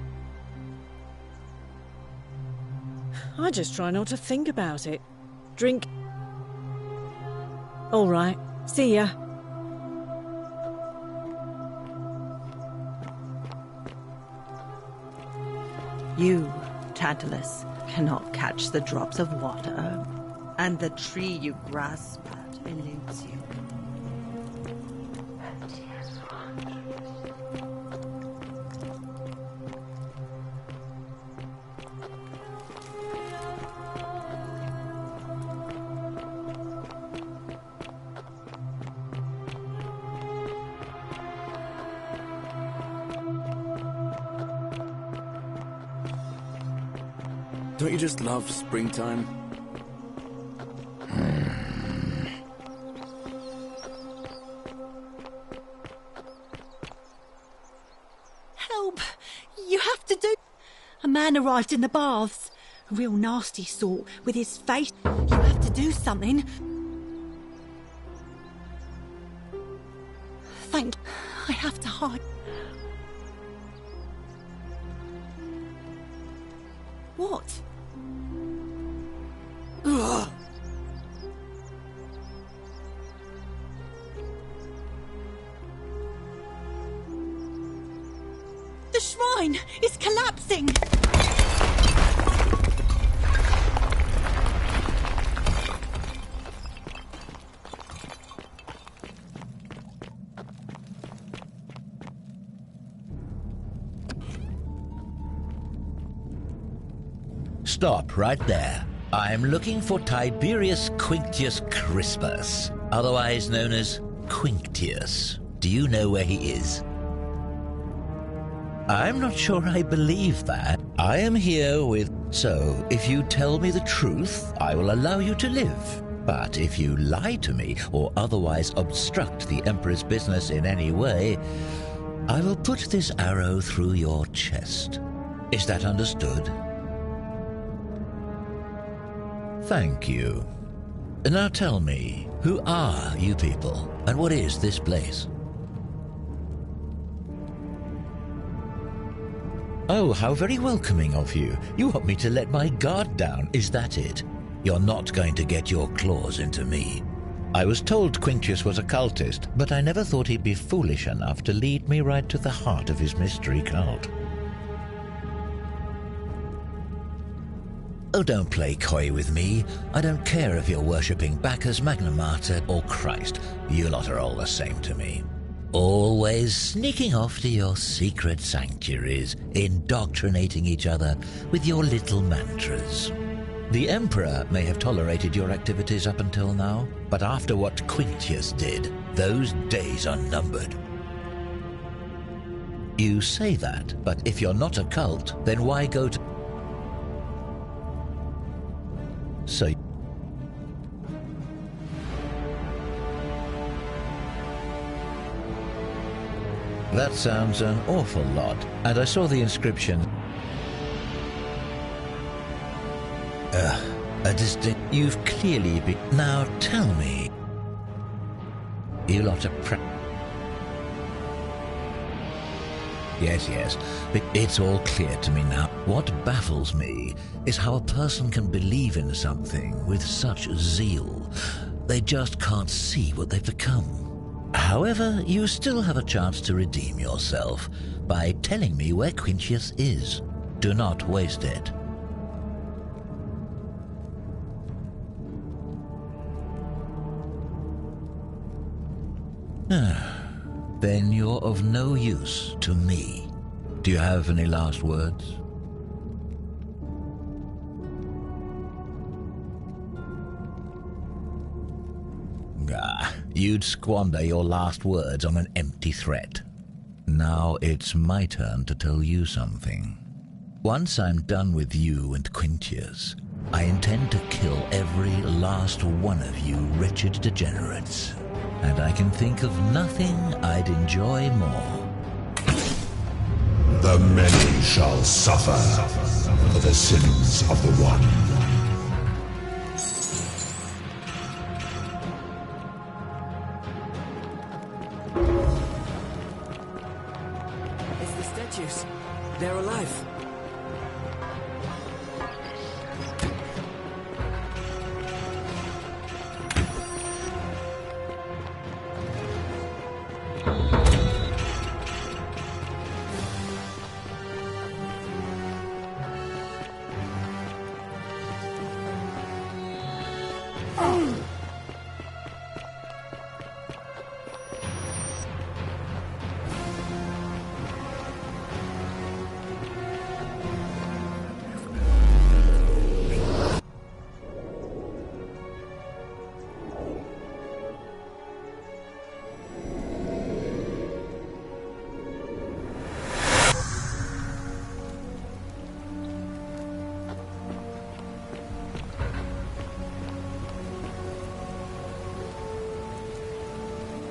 I just try not to think about it. Drink... All right. See ya. You, Tantalus, cannot catch the drops of water, and the tree you grasp at eludes you. Don't you just love springtime? Help! You have to do... A man arrived in the baths. A real nasty sort, with his face. You have to do something. Thank... I have to hide. What? Ugh. The shrine is collapsing! Stop right there. I'm looking for Tiberius Quinctius Crispus, otherwise known as Quinctius. Do you know where he is? I'm not sure I believe that. I am here with... So, if you tell me the truth, I will allow you to live. But if you lie to me or otherwise obstruct the Emperor's business in any way, I will put this arrow through your chest. Is that understood? Thank you. Now tell me, who are you people, and what is this place? Oh, how very welcoming of you. You want me to let my guard down, is that it? You're not going to get your claws into me. I was told Quinctius was a cultist, but I never thought he'd be foolish enough to lead me right to the heart of his mystery cult. Oh, don't play coy with me. I don't care if you're worshipping Bacchus, Magna Mater, or Christ. You lot are all the same to me. Always sneaking off to your secret sanctuaries, indoctrinating each other with your little mantras. The Emperor may have tolerated your activities up until now, but after what Quinctius did, those days are numbered. You say that, but if you're not a cult, then why go to... So... That sounds an awful lot, and I saw the inscription. A distinct... You've clearly been... Now tell me... You lot are Yes. It's all clear to me now. What baffles me is how a person can believe in something with such zeal. They just can't see what they've become. However, you still have a chance to redeem yourself by telling me where Quinctius is. Do not waste it. Then you're of no use to me. Do you have any last words? You'd squander your last words on an empty threat. Now it's my turn to tell you something. Once I'm done with you and Quinctius, I intend to kill every last one of you wretched degenerates. And I can think of nothing I'd enjoy more. The many shall suffer for the sins of the one. It's the statues. They're alive.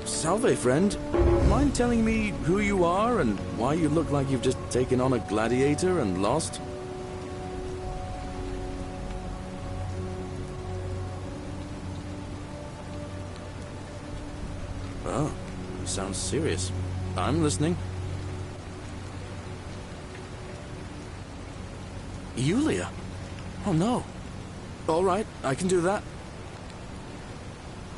Salve, friend. Mind telling me who you are and why you look like you've just taken on a gladiator and lost? Oh, sounds serious. I'm listening. Yulia? Oh no. All right, I can do that.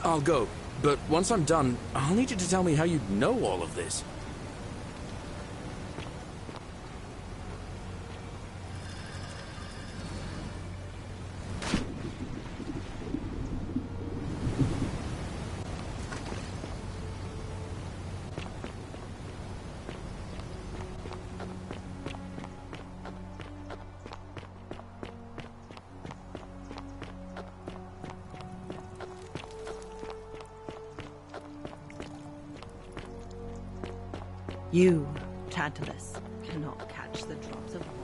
I'll go. But once I'm done, I'll need you to tell me how you know all of this. You, Tantalus, cannot catch the drops of water.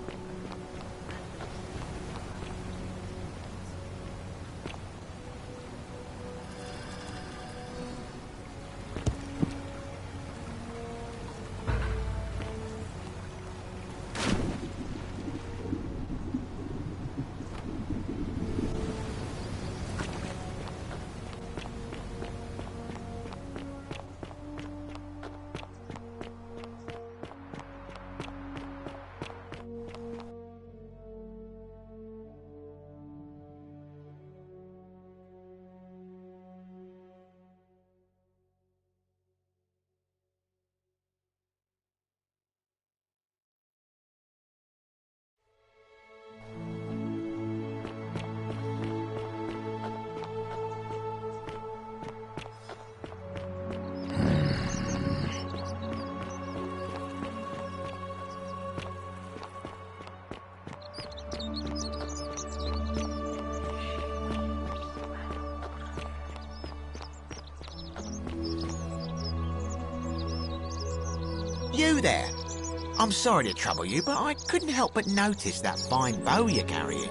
You there! I'm sorry to trouble you, but I couldn't help but notice that fine bow you're carrying.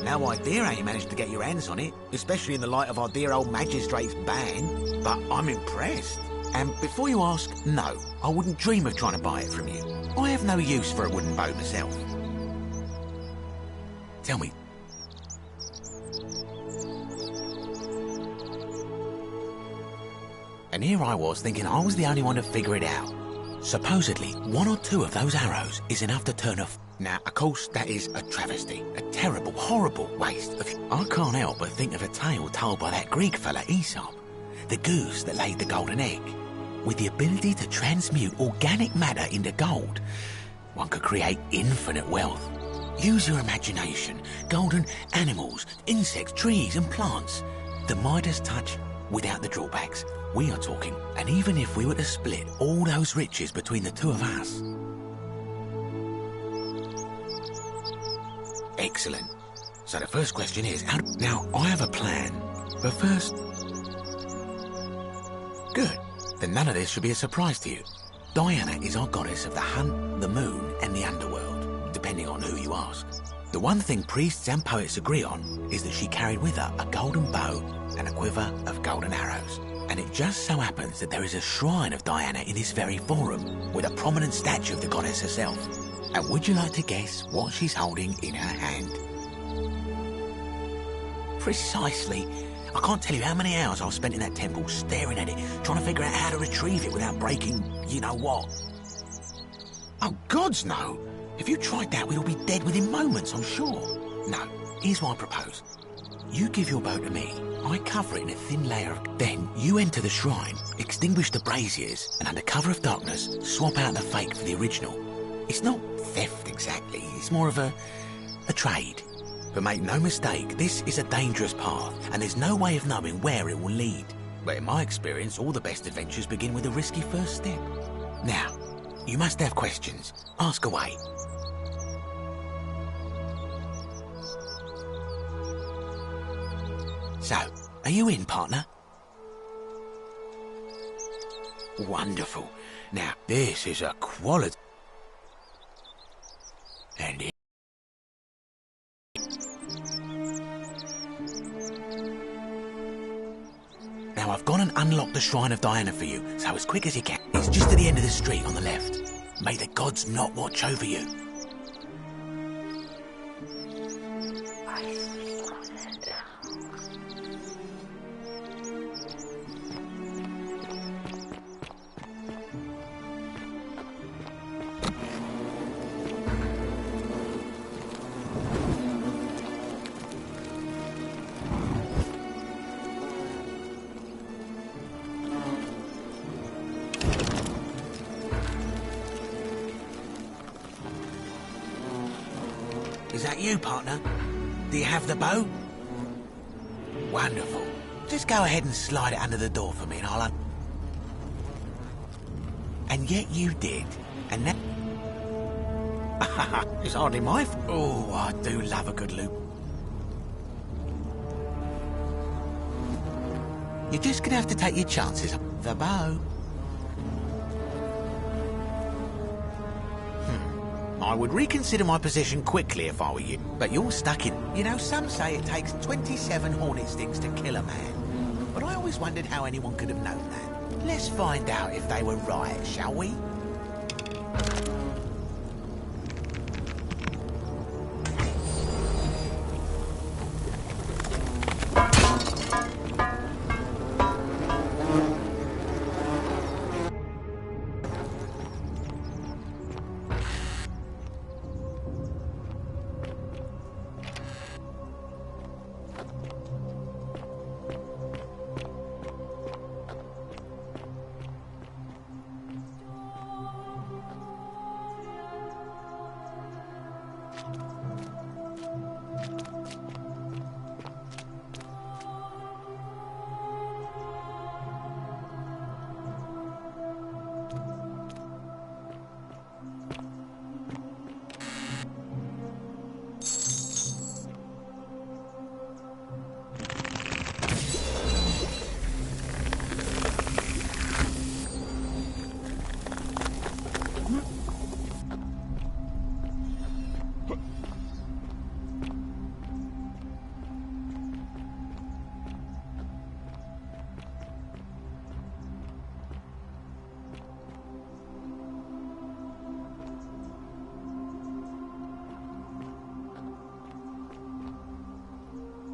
No idea how you managed to get your hands on it, especially in the light of our dear old magistrate's ban, but I'm impressed. And before you ask, no, I wouldn't dream of trying to buy it from you. I have no use for a wooden bow myself. Tell me. And here I was thinking I was the only one to figure it out. Supposedly, 1 or 2 of those arrows is enough to turn off. Now, of course, that is a travesty. A terrible, horrible waste of... I can't help but think of a tale told by that Greek fella, Aesop. The goose that laid the golden egg. With the ability to transmute organic matter into gold, one could create infinite wealth. Use your imagination. Golden animals, insects, trees and plants. The Midas touch without the drawbacks. We are talking, and even if we were to split all those riches between the 2 of us... Excellent. So the first question is, how... Now, I have a plan, but first... Good. Then none of this should be a surprise to you. Diana is our goddess of the hunt, the moon, and the underworld, depending on who you ask. The one thing priests and poets agree on is that she carried with her a golden bow and a quiver of golden arrows. And it just so happens that there is a shrine of Diana in this very forum, with a prominent statue of the goddess herself. And would you like to guess what she's holding in her hand? Precisely. I can't tell you how many hours I've spent in that temple staring at it, trying to figure out how to retrieve it without breaking you-know-what. Oh, gods, no. If you tried that, we'd all be dead within moments, I'm sure. No, here's what I propose. You give your bow to me, I cover it in a thin layer of... Then you enter the shrine, extinguish the braziers, and under cover of darkness, swap out the fake for the original. It's not theft exactly, it's more of a trade. But make no mistake, this is a dangerous path, and there's no way of knowing where it will lead. But in my experience, all the best adventures begin with a risky first step. Now, you must have questions. Ask away. So, are you in, partner? Wonderful. Now, this is a quality... And it... Now, I've gone and unlocked the Shrine of Diana for you, so as quick as you can. It's just at the end of the street on the left. May the gods not watch over you. Is that you, partner? Do you have the bow? Wonderful. Just go ahead and slide it under the door for me and I'll And yet you did. And that... It's hardly my fault. Oh, I do love a good loop. You're just gonna have to take your chances. The bow. I would reconsider my position quickly if I were you. But you're stuck in... You know, some say it takes 27 hornet stings to kill a man. But I always wondered how anyone could have known that. Let's find out if they were right, shall we?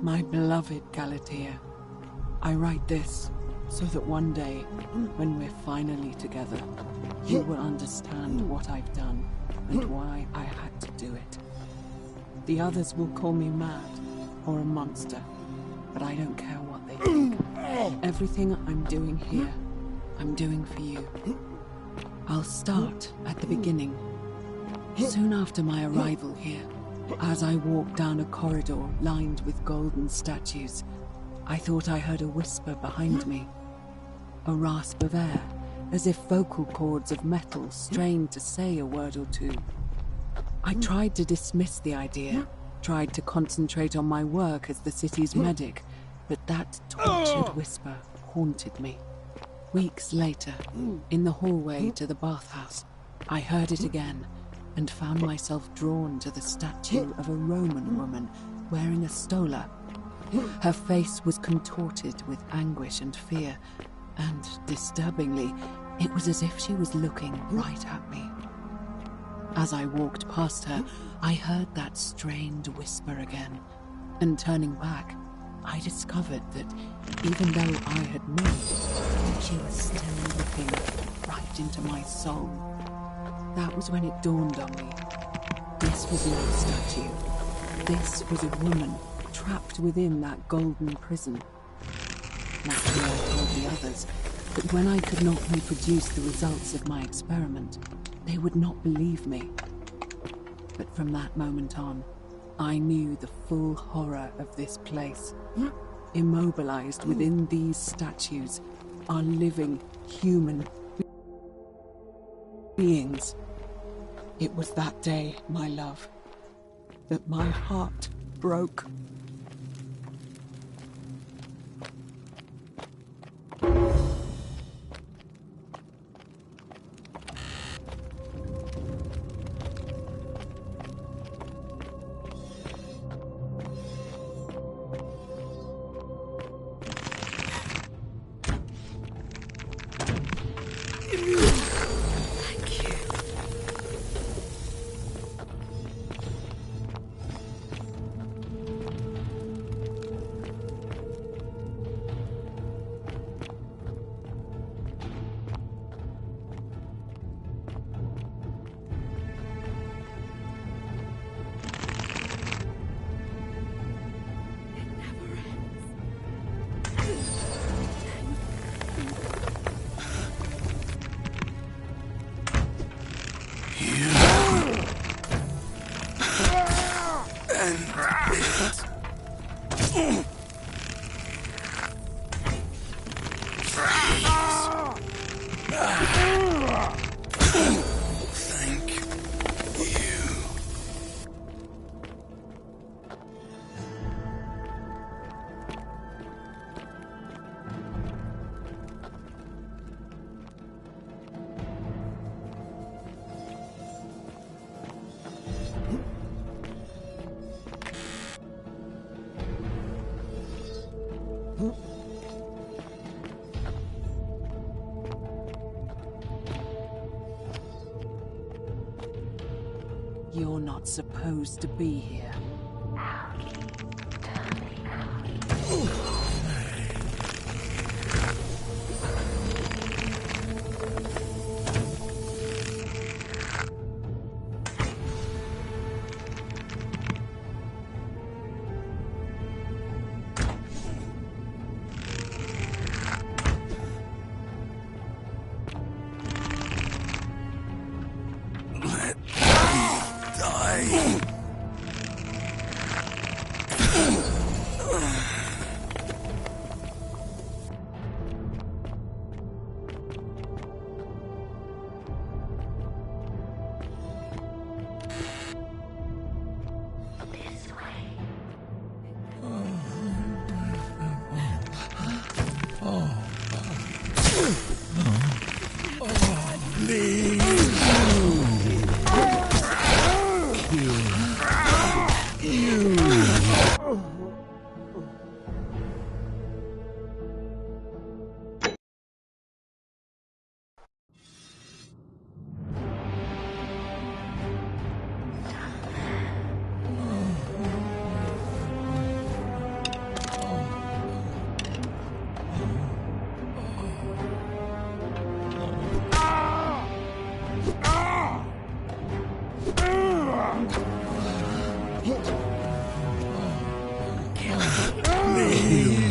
My beloved Galatea, I write this so that one day, when we're finally together, you will understand what I've done and why I had to do it. The others will call me mad or a monster, but I don't care what they think. Everything I'm doing here, I'm doing for you. I'll start at the beginning. Soon after my arrival here, as I walked down a corridor lined with golden statues, I thought I heard a whisper behind me. A rasp of air, as if vocal cords of metal strained to say a word or two. I tried to dismiss the idea, tried to concentrate on my work as the city's medic, but that tortured whisper haunted me. Weeks later, in the hallway to the bathhouse, I heard it again, and found myself drawn to the statue of a Roman woman wearing a stola. Her face was contorted with anguish and fear, and, disturbingly, it was as if she was looking right at me. As I walked past her, I heard that strained whisper again, and turning back, I discovered that even though I had moved, she was still looking right into my soul. That was when it dawned on me. This was not a statue. This was a woman trapped within that golden prison. Naturally, I told the others, but when I could not reproduce the results of my experiment, they would not believe me. But from that moment on, I knew the full horror of this place. Immobilized within these statues are living human beings. It was that day, my love, that my heart broke. You're not supposed to be here. Kill me.